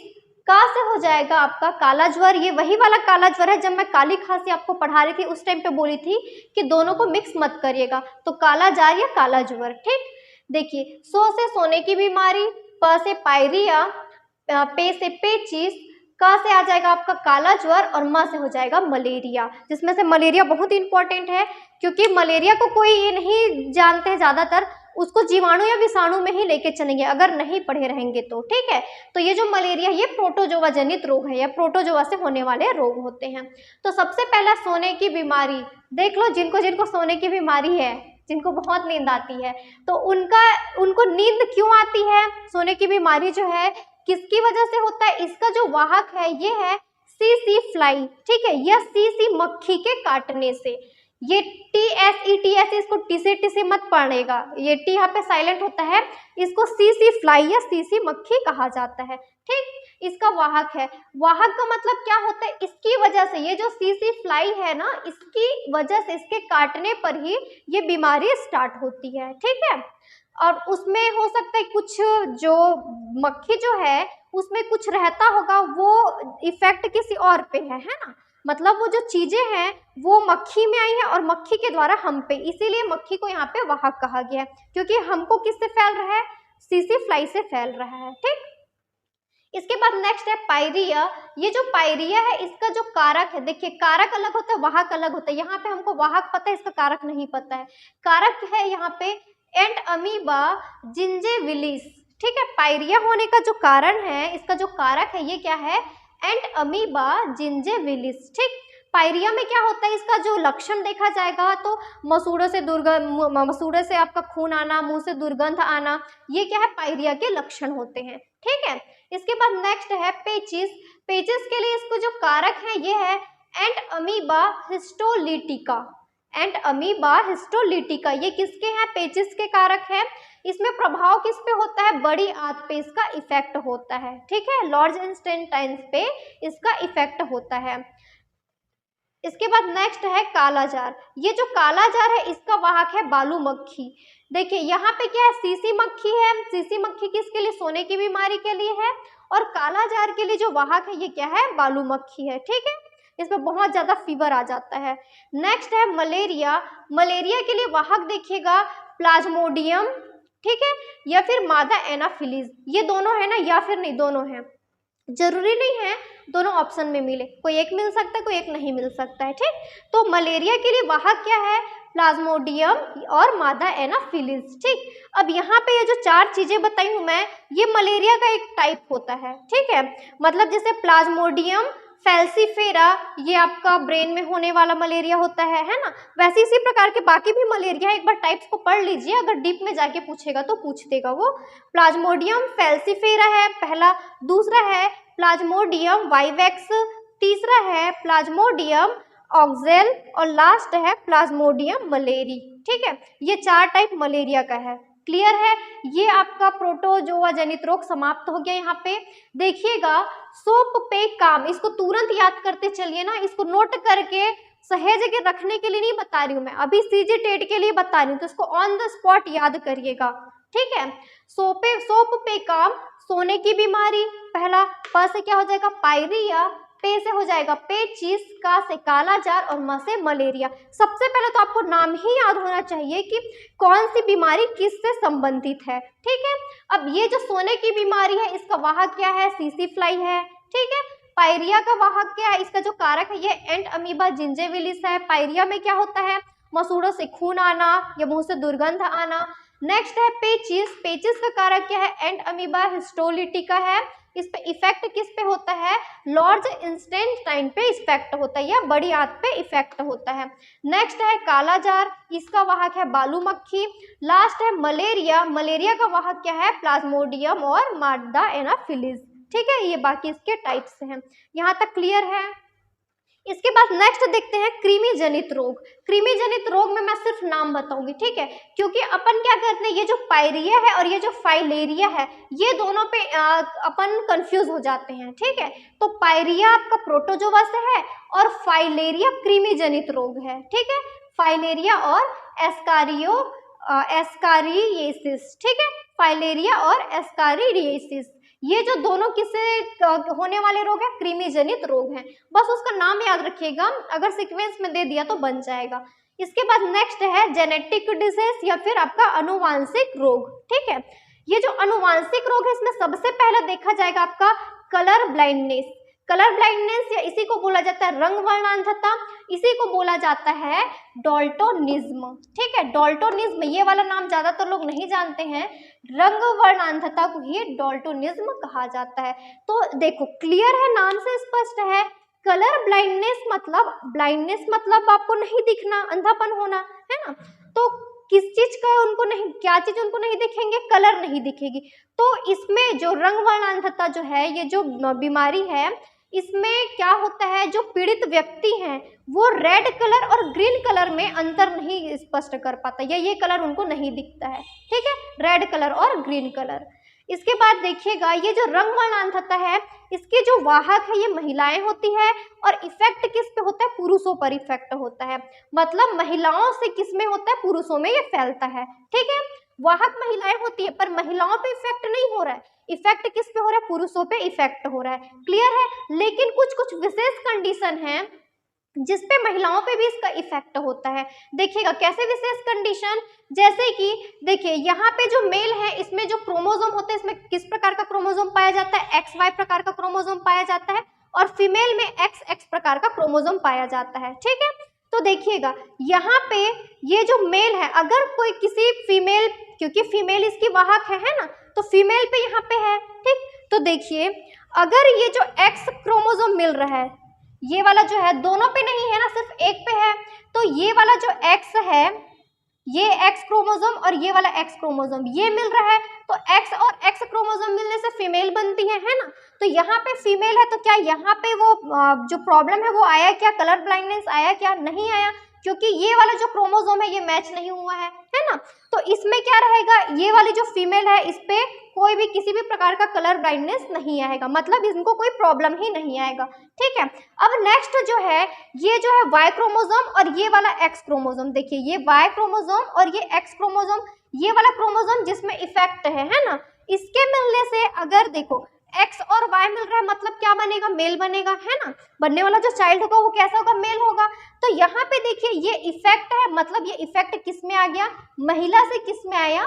का से हो जाएगा आपका काला ज्वर। ये वही वाला काला ज्वर है जब मैं काली खांसी आपको पढ़ा रही थी उस टाइम पे बोली थी कि दोनों को मिक्स मत करिएगा, तो काला जार या काला ज्वर, ठीक। देखिए सो से सोने की बीमारी, प से पायरिया, पे से पेचिस, का से आ जाएगा आपका काला ज्वर, और म से हो जाएगा मलेरिया, जिसमें से मलेरिया बहुत इंपॉर्टेंट है क्योंकि मलेरिया को कोई ये नहीं जानते हैं ज्यादातर, उसको जीवाणु या विषाणु में ही लेके चलेंगे अगर नहीं पढ़े रहेंगे तो, ठीक है। तो ये जो मलेरिया ये प्रोटोजोआ जनित रोग है, या प्रोटोजोआ से होने वाले रोग होते हैं। तो सबसे पहला सोने की बीमारी, देख लो जिनको जिनको सोने की बीमारी है, जिनको बहुत नींद आती है, तो उनको नींद क्यों आती है, सोने की बीमारी जो है किसकी वजह से होता है, इसका जो वाहक है ये है सीसी फ्लाई, ठीक है। यह सीसी मक्खी के काटने से, ये TSE इसको टी से मत पढ़ेगा, ये टी यहाँ पे साइलेंट होता है, इसको सीसी फ्लाई या सीसी मक्खी कहा जाता है, ठीक। इसका वाहक है, वाहक का मतलब क्या होता है, इसकी वजह से, ये जो सीसी फ्लाई है ना इसकी वजह से, इसके काटने पर ही ये बीमारी स्टार्ट होती है, ठीक है। और उसमें हो सकता है कुछ जो मक्खी जो है उसमें कुछ रहता होगा, वो इफेक्ट किसी और पे है ना, मतलब वो जो चीजें हैं वो मक्खी में आई है और मक्खी के द्वारा हम पे, इसीलिए मक्खी को यहाँ पे वाहक कहा गया है क्योंकि हमको किससे फैल रहा है, सीसी फ्लाई से फैल रहा है, ठीक। इसके बाद नेक्स्ट है पायरिया। ये जो पायरिया है इसका जो कारक है, देखिए कारक अलग होता है वाहक अलग होता है, यहाँ पे हमको वाहक पता है, इसका कारक नहीं पता है। कारक है यहाँ पे एंड अमीबा जिंजेविलिस, ठीक है। पायरिया होने का जो कारण है, इसका जो कारक है ये क्या है, एंड अमीबा जिंजेविलिस, ठीक। पायरिया में क्या होता है, इसका जो लक्षण देखा जाएगा तो मसूड़े से आपका खून आना, मुंह से दुर्गंध आना, ये क्या है, पायरिया के लक्षण होते हैं। ठीक है, इसके बाद नेक्स्ट है पेचिस। पेचिस के लिए इसको जो कारक है ये है and amoeba histolytica. And amoeba histolytica ये किसके हैं, पेचिस के कारक हैं। इसमें प्रभाव किस पे होता है, बड़ी आंत पे इसका इफेक्ट होता है। ठीक है, लार्ज इंटेस्टाइन पे इसका इफेक्ट होता है। इसके बाद नेक्स्ट है कालाजार। ये जो कालाजार है इसका वाहक है बालू मक्खी। देखिए यहाँ पे क्या है, सीसी मक्खी है। सीसी मक्खी किसके लिए, सोने की बीमारी के लिए है, और कालाजार के लिए जो वाहक है ये क्या है, बालू मक्खी है। ठीक है, इसमें बहुत ज्यादा फीवर आ जाता है। नेक्स्ट है मलेरिया। मलेरिया के लिए वाहक देखिएगा प्लाज्मोडियम, ठीक है, या फिर मादा एनाफिलीज। ये दोनों है ना, या फिर नहीं, दोनों है, जरूरी नहीं है दोनों ऑप्शन में मिले, कोई एक मिल सकता है, कोई एक नहीं मिल सकता है। ठीक, तो मलेरिया के लिए वाहक क्या है, प्लाज्मोडियम और मादा एनाफिलीज। ठीक, अब यहाँ पे ये जो 4 चीजें बताई हूँ मैं, ये मलेरिया का एक टाइप होता है। ठीक है, मतलब जैसे प्लाज्मोडियम फैल्सीफेरा ये आपका ब्रेन में होने वाला मलेरिया होता है ना, वैसे इसी प्रकार के बाकी भी मलेरिया है। एक बार टाइप्स को पढ़ लीजिए, अगर डीप में जाके पूछेगा तो पूछ देगा वो। प्लाज्मोडियम फैल्सीफेरा है पहला, दूसरा है प्लाज्मोडियम वाइवेक्स, तीसरा है प्लाज्मोडियम ऑक्जेल, और लास्ट है प्लाज्मोडियम मलेरी। ठीक है, ये 4 टाइप मलेरिया का है। क्लियर है, ये आपका प्रोटोजोआ जनित रोग समाप्त हो गया। यहाँ पे देखिएगा सोप पे काम, इसको तुरंत याद करते चलिए ना, इसको नोट करके सहेज के रखने के लिए नहीं बता रही हूँ मैं, अभी सीजी टेट के लिए बता रही हूँ, तो इसको ऑन द स्पॉट याद करिएगा। ठीक है, सोप पे काम, सोने की बीमारी पहला, प से क्या हो जाएगा पायरिया, पे से हो जाएगा पेचिस, का से कालाजार और म से मलेरिया। सबसे पहले तो आपको नाम ही याद होना चाहिए कि कौन सी बीमारी किससे संबंधित है। ठीक है, अब ये जो सोने की बीमारी है इसका वाहक क्या है, सीसी फ्लाई है। ठीक है, पायरिया का वाहक क्या है, इसका जो कारक है ये एंट अमीबा जिंजेविलिस है। पायरिया में क्या होता है, मसूड़ों से खून आना या मुंह से दुर्गंध आना। नेक्स्ट है पेचिस। पेचिस का कारक क्या है, एंट अमीबा हिस्टोलिटिका है। इस पे इफेक्ट किस पे होता है, लार्ज इंटेस्टाइन पे इफेक्ट होता है या बड़ी आंत पे इफेक्ट होता है। नेक्स्ट है कालाजार, इसका वाहक है बालू मक्खी। लास्ट है मलेरिया। मलेरिया का वाहक क्या है, प्लाज्मोडियम और मादा एनाफिलीज। ठीक है, ये बाकी इसके टाइप्स हैं। यहाँ तक क्लियर है। इसके बाद नेक्स्ट देखते हैं कृमि जनित रोग। कृमि जनित रोग में मैं सिर्फ नाम बताऊंगी, ठीक है, क्योंकि अपन क्या करते हैं, ये जो पायरिया है और ये जो फाइलेरिया है ये दोनों पे अपन कंफ्यूज हो जाते हैं। ठीक है, तो पायरिया आपका प्रोटोजोआ से है और फाइलेरिया कृमि जनित रोग है। ठीक है, फाइलेरिया और एस्कारियसिस। ठीक है, फाइलेरिया और एस्कारियसिस, ये जो दोनों किससे होने वाले रोग हैं, कृमि जनित रोग हैं। बस उसका नाम याद रखिएगा, अगर सीक्वेंस में दे दिया तो बन जाएगा। इसके बाद नेक्स्ट है जेनेटिक डिजीज या फिर आपका अनुवांशिक रोग। ठीक है, ये जो अनुवांशिक रोग है इसमें सबसे पहले देखा जाएगा आपका कलर ब्लाइंडनेस। कलर ब्लाइंडनेस या इसी को बोला जाता है रंग वर्णांधता, इसी को बोला जाता है डॉल्टोनिज्म। ठीक है, डॉल्टोनिज्म ये वाला नाम ज्यादातर लोग नहीं जानते हैं, रंग वर्णांधता को ही डॉल्टोनिज्म कहा जाता है। तो देखो क्लियर है, नाम से स्पष्ट है। कलर ब्लाइंडनेस मतलब आपको नहीं दिखना, अंधापन होना, है ना। तो किस चीज का उनको नहीं, क्या चीज उनको नहीं दिखेंगे, कलर नहीं दिखेगी। तो इसमें जो रंग वर्णांधता जो है, ये जो बीमारी है, इसमें क्या होता है, जो पीड़ित व्यक्ति हैं वो रेड कलर और ग्रीन कलर में अंतर नहीं स्पष्ट कर पाता, या ये कलर उनको नहीं दिखता है। ठीक है, रेड कलर और ग्रीन कलर। इसके बाद देखिएगा ये जो रंग वर्णांधता है इसके जो वाहक है ये महिलाएं होती है, और इफेक्ट किस पे होता है, पुरुषों पर इफेक्ट होता है। मतलब महिलाओं से किस में होता है, पुरुषों में ये फैलता है। ठीक है, वाहक महिलाएं होती है पर महिलाओं पे इफेक्ट नहीं हो रहा है, इफेक्ट किस पे हो रहा है, पुरुषों पे इफेक्ट हो रहा है। क्लियर है, लेकिन कुछ कुछ विशेष कंडीशन है जिसपे महिलाओं पे भी इसका इफेक्ट होता है। देखिएगा कैसे विशेष कंडीशन, जैसे कि देखिए यहाँ पे जो मेल है इसमें जो क्रोमोसोम होता है इसमें किस प्रकार का क्रोमोसोम पाया जाता है, XY प्रकार का क्रोमोसोम पाया जाता है, और फीमेल में XX प्रकार का क्रोमोसोम पाया जाता है। ठीक है, तो देखिएगा यहाँ पे ये जो मेल है, अगर कोई किसी फीमेल, क्योंकि फीमेल इसकी वाहक है ना, तो फीमेल पे यहाँ पे है। ठीक, तो देखिए अगर ये जो X क्रोमोसोम मिल रहा है, ये वाला जो है दोनों पे नहीं है ना, सिर्फ एक पे है, तो ये वाला जो X है, ये X क्रोमोसोम और ये वाला X क्रोमोसोम ये मिल रहा है, तो X और X क्रोमोसोम मिलने से फीमेल बनती है ना। तो यहाँ पे फीमेल है, तो क्या यहाँ पे वो जो प्रॉब्लम है वो आया क्या, कलर ब्लाइंडनेस आया क्या, नहीं आया, क्योंकि ये वाला जो क्रोमोसोम है ये मैच नहीं हुआ है ना। तो इसमें क्या रहेगा, ये वाली जो फीमेल है इस पे कोई भी किसी भी प्रकार का कलर ब्लाइंडनेस नहीं आएगा, मतलब इनको कोई प्रॉब्लम ही नहीं आएगा, ठीक है। अब नेक्स्ट जो है, ये जो है वाई क्रोमोसोम और ये वाला एक्स क्रोमोसोम, देखिए ये वाई क्रोमोसोम और ये एक्स क्रोमोसोम, ये वाला क्रोमोसोम जिसमें इफेक्ट है ना, इसके मिलने से अगर देखो X और Y मिल रहा है, मतलब क्या बनेगा, मेल बनेगा, है ना। बनने वाला जो चाइल्ड होगा वो कैसा होगा, मेल होगा। तो यहाँ पे देखिए ये इफेक्ट है, मतलब ये इफेक्ट किस में आ गया, महिला से किस में आया,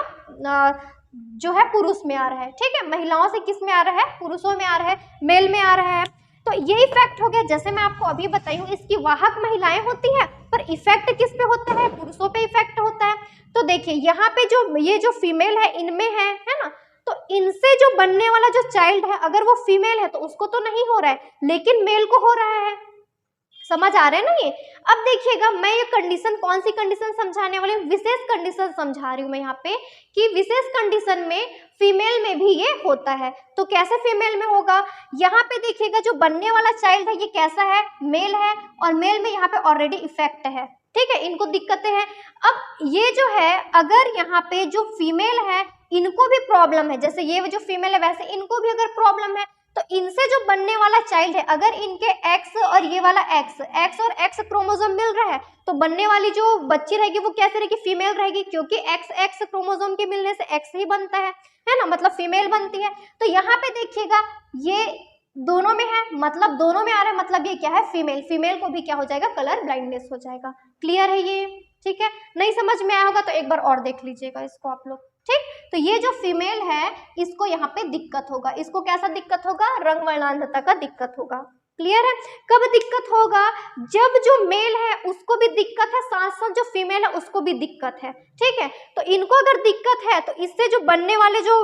जो है पुरुष में आ रहा है, ठीक है। महिलाओं से किस में आ रहा है, पुरुषों में आ रहा है, मेल में आ रहा है। तो ये इफेक्ट हो गया, जैसे मैं आपको अभी बताई हूँ, इसकी वाहक महिलाएं होती है, पर इफेक्ट किस पे होता है, पुरुषों पे इफेक्ट होता है। तो देखिए यहाँ पे जो ये जो फीमेल है इनमें है ना, तो इनसे जो बनने वाला जो चाइल्ड है अगर वो फीमेल है तो उसको तो नहीं हो रहा है, लेकिन मेल को हो रहा है। समझ आ रहा है ना ये। अब देखिएगा मैं ये कंडीशन, कौन सी कंडीशन समझाने वाली हूँ, विशेष कंडीशन समझा रही हूँ मैं यहाँ पे, कि विशेष कंडीशन में फीमेल में भी ये होता है। तो कैसे फीमेल में होगा, यहाँ पे देखिएगा जो बनने वाला चाइल्ड है ये कैसा है, मेल है, और मेल में यहाँ पे ऑलरेडी इफेक्ट है, ठीक है, इनको दिक्कतें हैं। अब ये जो है अगर यहाँ पे जो फीमेल है इनको भी प्रॉब्लम है, जैसे ये जो फीमेल है वैसे इनको भी अगर प्रॉब्लम है, तो इनसे जो बनने वाला चाइल्ड है अगर इनके X और ये वाला X और X क्रोमोसोम मिल रहा है, तो बनने वाली जो बच्ची रहेगी वो कैसे रहेगी, फीमेल रहेगी, क्योंकि X क्रोमोसोम के मिलने से X ही बनता है ना, मतलब फीमेल बनती है। तो यहाँ पे देखिएगा ये दोनों में है, मतलब दोनों में आ रहा है, मतलब ये क्या है, फीमेल, फीमेल को भी क्या हो जाएगा, कलर ब्लाइंडनेस हो जाएगा। क्लियर है ये, ठीक है। नहीं समझ में आया होगा तो एक बार और देख लीजिएगा इसको आप लोग, ठीक। तो ये जो फीमेल है इसको यहाँ पे दिक्कत होगा, इसको कैसा दिक्कत होगा, रंग वर्णांधता का दिक्कत होगा। क्लियर है। कब दिक्कत होगा, जब जो मेल है उसको भी दिक्कत है, साथ साथ जो फीमेल है उसको भी दिक्कत है, ठीक है। तो इनको अगर दिक्कत है तो इससे जो बनने वाले जो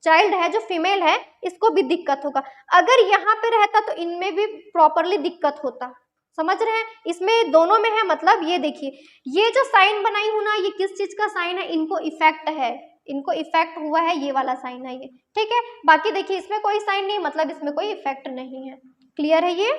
चाइल्ड है, जो फीमेल है, इसको भी दिक्कत होगा। अगर यहाँ पे रहता तो इनमें भी प्रॉपरली दिक्कत होता। समझ रहे हैं, इसमें दोनों में है, मतलब ये देखिए ये जो साइन बनाई हूं ना, ये किस चीज का साइन है, इनको इफेक्ट है, इनको इफेक्ट हुआ है, ये वाला साइन है ये, ठीक है। बाकी देखिए इसमें कोई साइन नहीं, मतलब इसमें कोई इफेक्ट नहीं है। क्लियर है ये,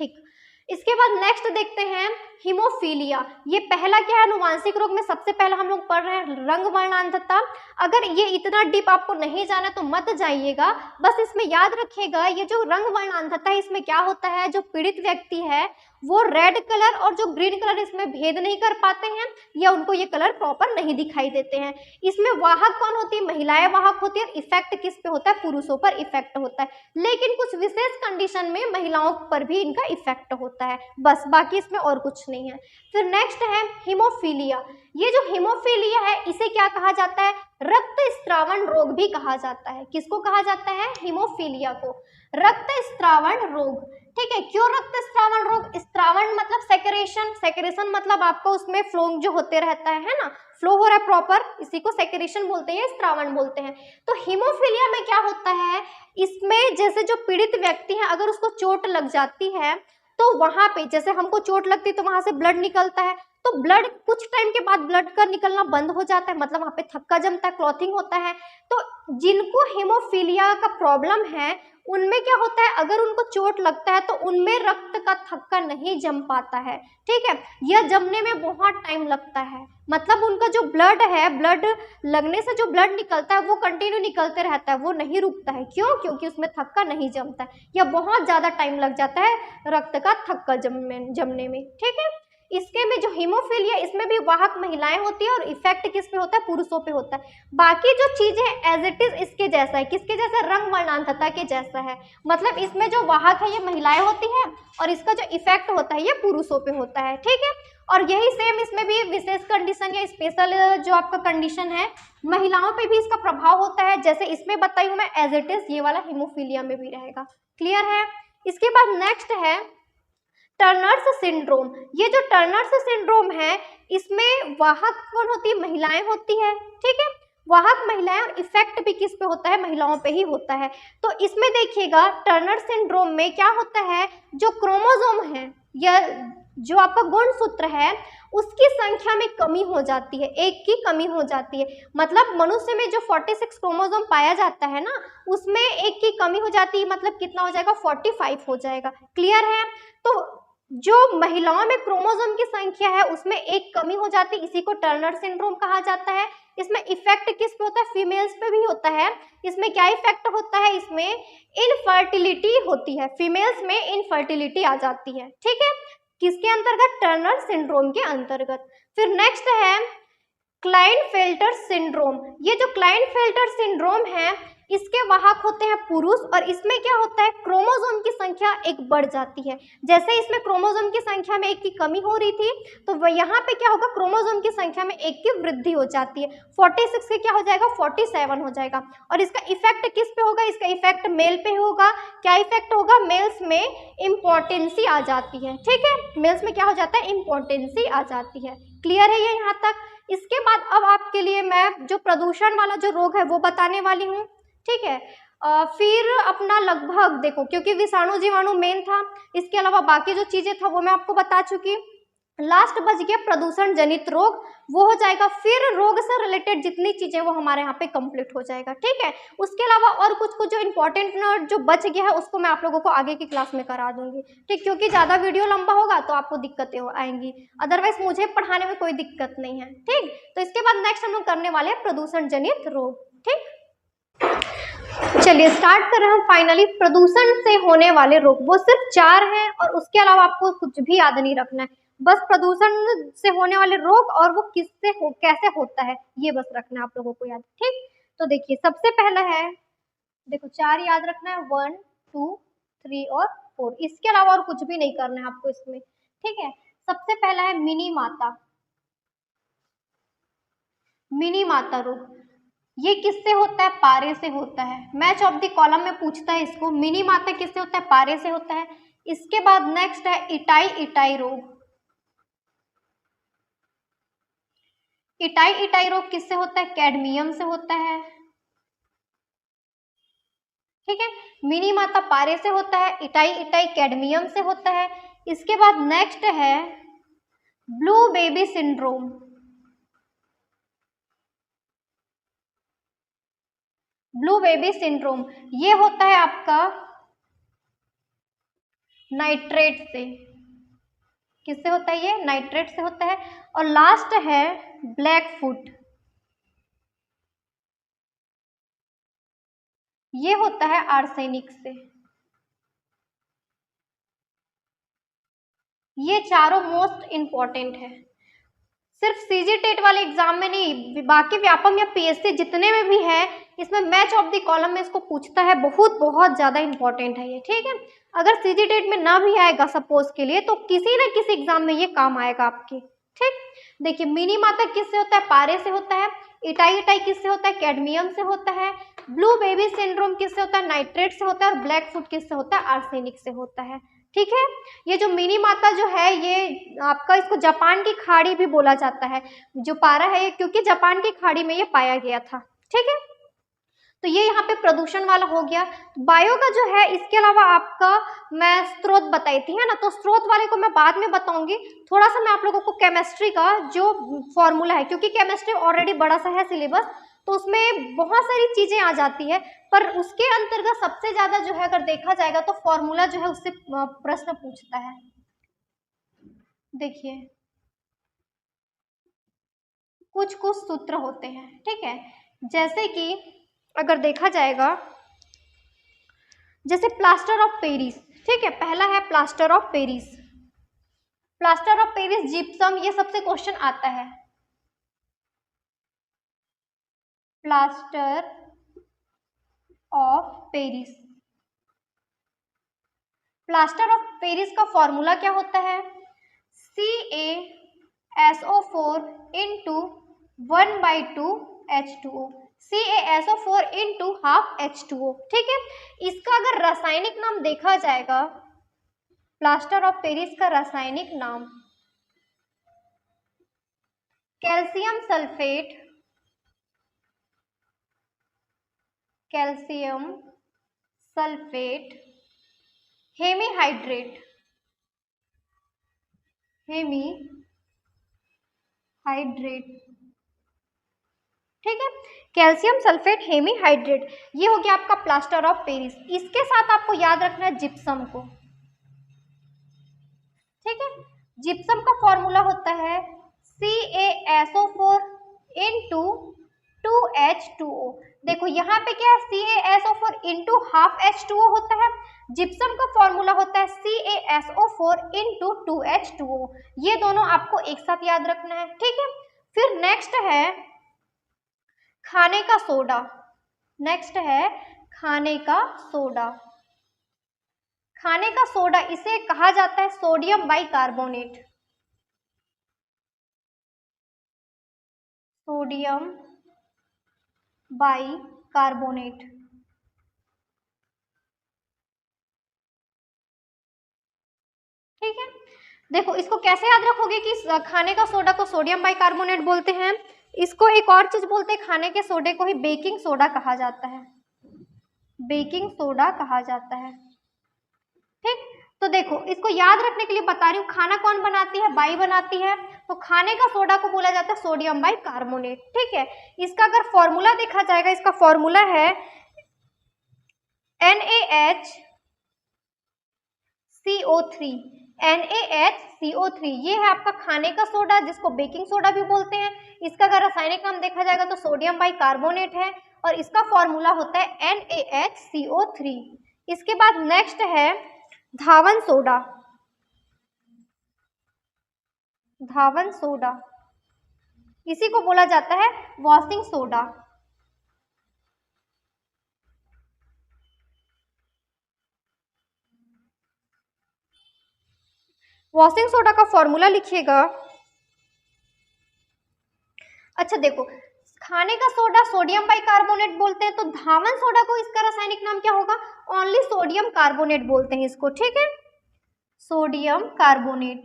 ठीक। इसके बाद नेक्स्ट देखते हैं हीमोफीलिया। ये पहला क्या है, अनुवांशिक रोग में सबसे पहला हम लोग पढ़ रहे हैं रंग वर्णांधता। अगर ये इतना डीप आपको नहीं जाना तो मत जाइएगा, बस इसमें याद रखिएगा ये जो रंग वर्णांधता है इसमें क्या होता है, जो पीड़ित व्यक्ति है वो रेड कलर और जो ग्रीन कलर इसमें भेद नहीं कर पाते हैं, या उनको ये कलर प्रॉपर नहीं दिखाई देते हैं। इसमें वाहक कौन होती है, महिलाएं वाहक होती है, इफेक्ट किस पे होता है, पुरुषों पर इफेक्ट होता है, लेकिन कुछ विशेष कंडीशन में महिलाओं पर भी इनका इफेक्ट होता है, बस, बाकी इसमें और कुछ नहीं है। फिर नेक्स्ट है हीमोफीलिया। ये जो हीमोफीलिया है इसे क्या कहा जाता है, रक्त स्त्रावण रोग भी कहा जाता है। किसको कहा जाता है, हीमोफीलिया को रक्त स्त्रावण रोग, ठीक है। क्यों रक्त स्त्रावण रोग, स्त्रावण मतलब सेक्रेशन, सेक्रेशन मतलब आपको उसमें फ्लो जो होते रहता है ना, फ्लो हो रहा है प्रॉपर, इसी को सेक्रेशन बोलते हैं, स्त्रावण बोलते हैं। तो हीमोफीलिया में क्या होता है, इसमें जैसे जो पीड़ित व्यक्ति है अगर उसको चोट लग जाती है तो वहां पे, जैसे हमको चोट लगती है तो वहां से ब्लड निकलता है, तो ब्लड कुछ टाइम के बाद ब्लड का निकलना बंद हो जाता है, मतलब वहां पे थक्का जमता है, क्लॉथिंग होता है। तो जिनको हीमोफीलिया का प्रॉब्लम है उनमें क्या होता है, अगर उनको चोट लगता है तो उनमें रक्त का थक्का नहीं जम पाता है, ठीक है, यह जमने में बहुत टाइम लगता है, मतलब उनका जो ब्लड है, ब्लड लगने से जो ब्लड निकलता है वो कंटिन्यू निकलते रहता है, वो नहीं रुकता है। क्यों, क्योंकि उसमें थक्का नहीं जमता है, या बहुत ज़्यादा टाइम लग जाता है रक्त का थक्का जमने में, ठीक है। इसके में जो हीमोफीलिया, इसमें भी वाहक महिलाएं होती है और इफेक्ट किस पे होता है, पुरुषों पे होता है। बाकी जो चीजें एज इट इज इसके जैसा है, किसके जैसा, रंग वर्णांधता के जैसा है, मतलब इसमें जो वाहक है ये महिलाएं होती है और इसका जो इफेक्ट होता है ये पुरुषों पे होता है, ठीक है। और यही सेम इसमें भी विशेष कंडीशन या स्पेशल जो आपका कंडीशन है, महिलाओं पे भी इसका प्रभाव होता है, जैसे इसमें बताई हूँ मैं, एज इट इज ये वाला हीमोफीलिया में भी रहेगा। क्लियर है। इसके बाद नेक्स्ट है टर्नर्स सिंड्रोम। ये जो टर्नर्स सिंड्रोम है इसमें वाहक कौन होती है, महिलाएं होती है, ठीक है। वाहक महिलाएं, और इफेक्ट भी किस पे होता है, महिलाओं पे ही होता है। तो इसमें देखिएगा टर्नर सिंड्रोम में क्या होता है, जो क्रोमोसोम है या जो आपका गुणसूत्र है उसकी संख्या में कमी हो जाती है, एक की कमी हो जाती है। मतलब मनुष्य में जो 46 क्रोमोसोम पाया जाता है ना, उसमें एक की कमी हो जाती है, मतलब कितना हो जाएगा, 45 हो जाएगा। क्लियर है? तो जो महिलाओं में क्रोमोसोम की संख्या है उसमें एक कमी हो जाती है, इसी को टर्नर सिंड्रोम कहा जाता है। इसमें इफेक्ट किस पे होता है, फीमेल्स पे भी होता है। इसमें क्या इफेक्ट होता है, इसमें इनफर्टिलिटी होती है, फीमेल्स में इनफर्टिलिटी आ जाती है। ठीक है, किसके अंतर्गत, टर्नर सिंड्रोम के अंतर्गत। फिर नेक्स्ट है क्लाइनफेल्टर सिंड्रोम। ये जो क्लाइनफेल्टर सिंड्रोम है इसके वाहक होते हैं पुरुष, और इसमें क्या होता है, क्रोमोसोम की संख्या एक बढ़ जाती है। जैसे इसमें क्रोमोसोम की संख्या में एक की कमी हो रही थी, तो यहाँ पे क्या होगा, क्रोमोसोम की संख्या में एक की वृद्धि हो जाती है। 46 के क्या हो जाएगा, 47 हो जाएगा। और इसका इफेक्ट किस पे होगा, इसका इफेक्ट मेल पे होगा। क्या इफेक्ट होगा, मेल्स में इम्पोर्टेंसी आ जाती है। ठीक है, मेल्स में क्या हो जाता है, इम्पोर्टेंसी आ जाती है। क्लियर है ये यहाँ तक? इसके बाद अब आपके लिए मैं जो प्रदूषण वाला जो रोग है वो बताने वाली हूँ। ठीक है, फिर अपना लगभग देखो, क्योंकि विषाणु जीवाणु मेन था, इसके अलावा बाकी जो चीजें था वो मैं आपको बता चुकी। लास्ट बच गया प्रदूषण जनित रोग, वो हो जाएगा। फिर रोग से रिलेटेड जितनी चीजें वो हमारे यहाँ पे कंप्लीट हो जाएगा। ठीक है, उसके अलावा और कुछ कुछ जो इंपॉर्टेंट जो बच गया है उसको मैं आप लोगों को आगे की क्लास में करा दूंगी। ठीक, क्योंकि ज्यादा वीडियो लंबा होगा तो आपको दिक्कतें आएंगी, अदरवाइज मुझे पढ़ाने में कोई दिक्कत नहीं है। ठीक, तो इसके बाद नेक्स्ट हम लोग करने वाले हैं प्रदूषण जनित रोग। ठीक, चलिए स्टार्ट कर रहे हैं हम फाइनली। प्रदूषण से होने वाले रोग वो सिर्फ 4 हैं, और उसके अलावा आपको कुछ भी याद नहीं रखना है, बस प्रदूषण से होने वाले रोग और वो किससे कैसे होता है ये बस रखना है आप लोगों को याद। ठीक, तो देखिए सबसे पहला है, देखो 4 याद रखना है, 1 2 3 और 4, इसके अलावा और कुछ भी नहीं करना है आपको इसमें। ठीक है, सबसे पहला है मिनी माता। मिनी माता रोग ये किससे होता है, पारे से होता है। मैच ऑफ द कॉलम में पूछता है इसको, मिनी माता किससे होता है, पारे से होता है। इसके बाद नेक्स्ट है इटाई इटाई रोग। इटाई इटाई रोग किससे होता है, कैडमियम से होता है। ठीक है, मिनी माता पारे से होता है, इटाई इटाई कैडमियम से होता है। इसके बाद नेक्स्ट है blue baby syndrome. Blue baby syndrome ये होता है आपका नाइट्रेट से। किससे होता है ये, नाइट्रेट से होता है। और लास्ट है ब्लैक फुट, ये होता है आर्सेनिक से। ये चारों मोस्ट इंपॉर्टेंट है, सिर्फ सीजी टेट वाले एग्जाम में नहीं, बाकी व्यापम या पीएससी जितने में भी है इसमें मैच ऑफ द कॉलम में इसको पूछता है, बहुत बहुत ज्यादा इंपॉर्टेंट है ये। ठीक है, अगर सीजी टेट में ना भी आएगा सपोज के लिए तो किसी ना किसी एग्जाम में ये काम आएगा आपके। ठीक, देखिए मिनी माता किससे होता है, पारे से होता है। इटाई इटाई किससे होता है, कैडमियम से होता है। ब्लू बेबी सिंड्रोम किससे होता है, नाइट्रेट से होता है। और ब्लैक फुट किससे होता है, आर्सेनिक से होता है। ठीक है, ये जो मिनी माता जो है ये आपका, इसको जापान की खाड़ी भी बोला जाता है, जो पारा है ये, क्योंकि जापान की खाड़ी में ये पाया गया था। ठीक है, तो ये यहाँ पे प्रदूषण वाला हो गया। बायो का जो है इसके अलावा आपका मैं स्रोत बताई थी है ना, तो स्रोत वाले को मैं बाद में बताऊंगी। थोड़ा सा मैं आप लोगों को केमिस्ट्री का जो फॉर्मूला है, क्योंकि केमिस्ट्री ऑलरेडी बड़ा सा है सिलेबस, तो उसमें बहुत सारी चीजें आ जाती है, पर उसके अंतर्गत सबसे ज्यादा जो है अगर देखा जाएगा तो फॉर्मूला जो है उससे प्रश्न पूछता है। देखिए कुछ कुछ सूत्र होते हैं। ठीक है, जैसे कि अगर देखा जाएगा, जैसे प्लास्टर ऑफ पेरिस। ठीक है, पहला है plaster of Paris. Plaster of Paris gypsum, ये सबसे क्वेश्चन आता है। Plaster of Paris, plaster of Paris का फॉर्मूला क्या होता है, CaSO4 into 1/2 H2O, CaSO4 into half H2O। ठीक है, इसका अगर रासायनिक नाम देखा जाएगा, प्लास्टर ऑफ पेरिस का रासायनिक नाम calcium sulphate calcium sulphate hemihydrate, hemihydrate, ठीक है, कैल्शियम सल्फेट हेमीहाइड्रेट, ये हो गया आपका प्लास्टर ऑफ पेरिस। इसके साथ आपको याद रखना है जिप्सम को, ठीक है। जिप्सम का फॉर्मूला होता है CaSO4 into 2H2O। देखो यहाँ पे क्या है, CaSO4 into हाफ H2O होता है। जिप्सम का फॉर्मूला होता है CaSO4 into 2H2O। ये दोनों आपको एक साथ याद रखना है, ठीक है। फिर नेक्स्ट है खाने का सोडा, नेक्स्ट है खाने का सोडा। खाने का सोडा इसे कहा जाता है सोडियम बाइकार्बोनेट, सोडियम बाइकार्बोनेट, ठीक है। देखो इसको कैसे याद रखोगे कि खाने का सोडा को सोडियम बाइकार्बोनेट बोलते हैं। इसको एक और चीज बोलते हैं, खाने के सोडे को ही बेकिंग सोडा कहा जाता है, बेकिंग सोडा कहा जाता है, ठीक। तो देखो इसको याद रखने के लिए बता रही हूँ, खाना कौन बनाती है, बाई बनाती है, तो खाने का सोडा को बोला जाता है सोडियम बाइकार्बोनेट, ठीक है। इसका अगर फॉर्मूला देखा जाएगा, इसका फॉर्मूला है NaHCO3, NaHCO3, ये है आपका खाने का सोडा जिसको बेकिंग सोडा भी बोलते हैं। इसका अगर रासायनिक नाम देखा जाएगा तो सोडियम बाइकार्बोनेट है और इसका फॉर्मूला होता है NaHCO3। इसके बाद नेक्स्ट है धावन सोडा, धावन सोडा, इसी को बोला जाता है वॉशिंग सोडा। वॉशिंग सोडा का फॉर्मूला लिखिएगा। अच्छा देखो, खाने का सोडा सोडियम बाइकार्बोनेट बोलते हैं, तो धावन सोडा को इसका रासायनिक नाम क्या होगा, ओनली सोडियम कार्बोनेट बोलते हैं इसको, ठीक है, सोडियम कार्बोनेट।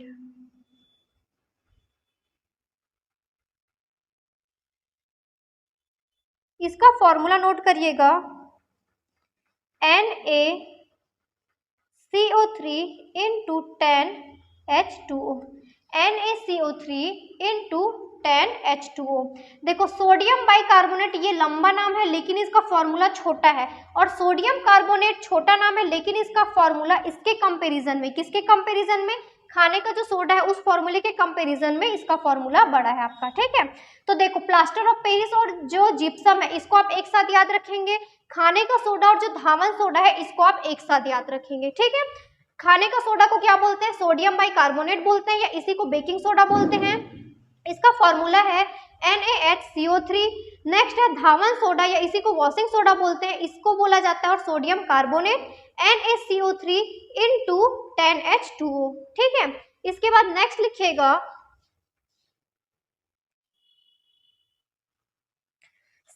इसका फॉर्मूला नोट करिएगा, NaCO3 into 10H2O, NaCO3 into 10H2O। देखो सोडियम बाइकार्बोनेट ये लंबा नाम है लेकिन इसका फॉर्मूला छोटा है, और सोडियम कार्बोनेट छोटा नाम है लेकिन इसका फॉर्मूला इसके कंपैरिजन में, किसके कंपैरिजन में, खाने का जो सोडा है उस फॉर्मूले के कंपैरिजन में इसका फॉर्मूला बड़ा है आपका, ठीक है। तो देखो प्लास्टर ऑफ पेरिस और जो जिप्सम है इसको आप एक साथ याद रखेंगे, खाने का सोडा और जो धावन सोडा है इसको आप एक साथ याद रखेंगे, ठीक है। खाने का सोडा को क्या बोलते हैं, सोडियम बाइकार्बोनेट बोलते हैं या इसी को बेकिंग सोडा बोलते हैं। इसका फॉर्मूला है NaHCO3। नेक्स्ट है धावन सोडा या इसी को वॉशिंग सोडा बोलते हैं, इसको बोला जाता है और sodium carbonate NaCO3 into 10H2O, ठीक है। इसके बाद नेक्स्ट लिखिएगा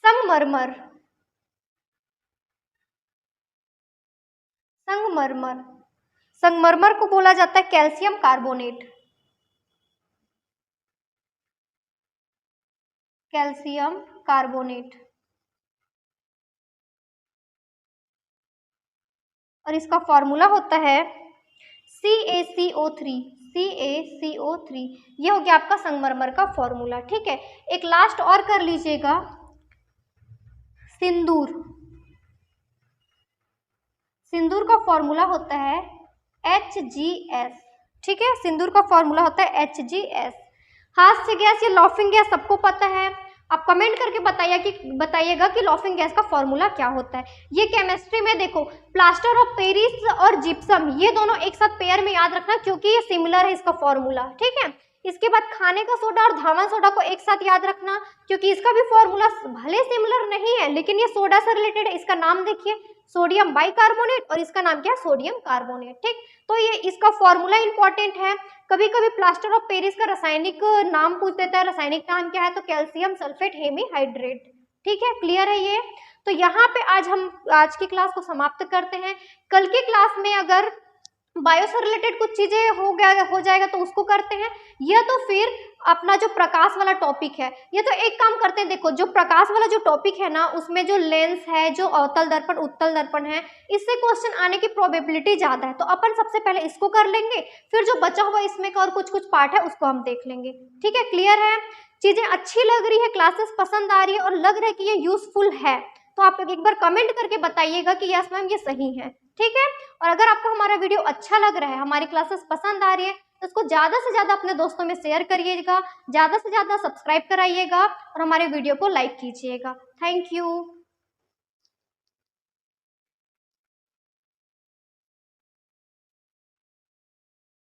संगमरमर, संगमरमर, संगमरमर को बोला जाता है कैल्शियम कार्बोनेट, कैल्शियम कार्बोनेट, और इसका फॉर्मूला होता है CaCO3, CaCO3, ये हो गया आपका संगमरमर का फॉर्मूला, ठीक है। एक लास्ट और कर लीजिएगा, सिंदूर, सिंदूर का फॉर्मूला होता है HGS, ठीक है, सिंदूर का फॉर्मूला होता है HGS। हास्य गैस या लॉफिंग गैस सबको पता है, आप कमेंट करके बताइएगा कि लॉफिंग गैस का फॉर्मूला क्या होता है। ये केमिस्ट्री में देखो प्लास्टर ऑफ पेरिस और जिप्सम ये दोनों एक साथ पेयर में याद रखना क्योंकि ये सिमिलर है इसका फॉर्मूला, ठीक है। इसके बाद खाने का सोडा और धावन सोडा को एक साथ याद रखना क्योंकि इसका भी फॉर्मूला भले सिमिलर नहीं है लेकिन ये सोडा से रिलेटेड है। इसका नाम देखिए सोडियम बाइकार्बोनेट और इसका नाम क्या है, सोडियम कार्बोनेट, ठीक। तो ये इसका फॉर्मूला इंपॉर्टेंट है। कभी कभी प्लास्टर ऑफ पेरिस का रासायनिक नाम पूछ देता है, रासायनिक नाम क्या है, तो कैल्शियम सल्फेट हेमीहाइड्रेट, ठीक है, क्लियर है ये। तो यहाँ पे आज हम आज की क्लास को समाप्त करते हैं। कल की क्लास में अगर बायो से रिलेटेड कुछ चीजें हो जाएगा तो उसको करते हैं, या तो फिर अपना जो प्रकाश वाला टॉपिक है, या तो एक काम करते हैं, देखो जो प्रकाश वाला जो टॉपिक है ना, उसमें जो लेंस है, जो अवतल दर्पण उत्तल दर्पण है, इससे क्वेश्चन आने की प्रोबेबिलिटी ज्यादा है, तो अपन सबसे पहले इसको कर लेंगे, फिर जो बचा हुआ इसमें का और कुछ कुछ पार्ट है उसको हम देख लेंगे। ठीक है, क्लियर है? चीजें अच्छी लग रही है, क्लासेस पसंद आ रही है और लग रहा है कि ये यूजफुल है, तो आप एक बार कमेंट करके बताइएगा कि यस मैम ये सही है। ठीक है, और अगर आपको हमारा वीडियो अच्छा लग रहा है, हमारी क्लासेस पसंद आ रही है, तो इसको ज़्यादा से ज़्यादा अपने दोस्तों में शेयर करिएगा, ज़्यादा से ज़्यादा सब्सक्राइब कराइएगा और हमारे वीडियो को लाइक कीजिएगा। Thank you.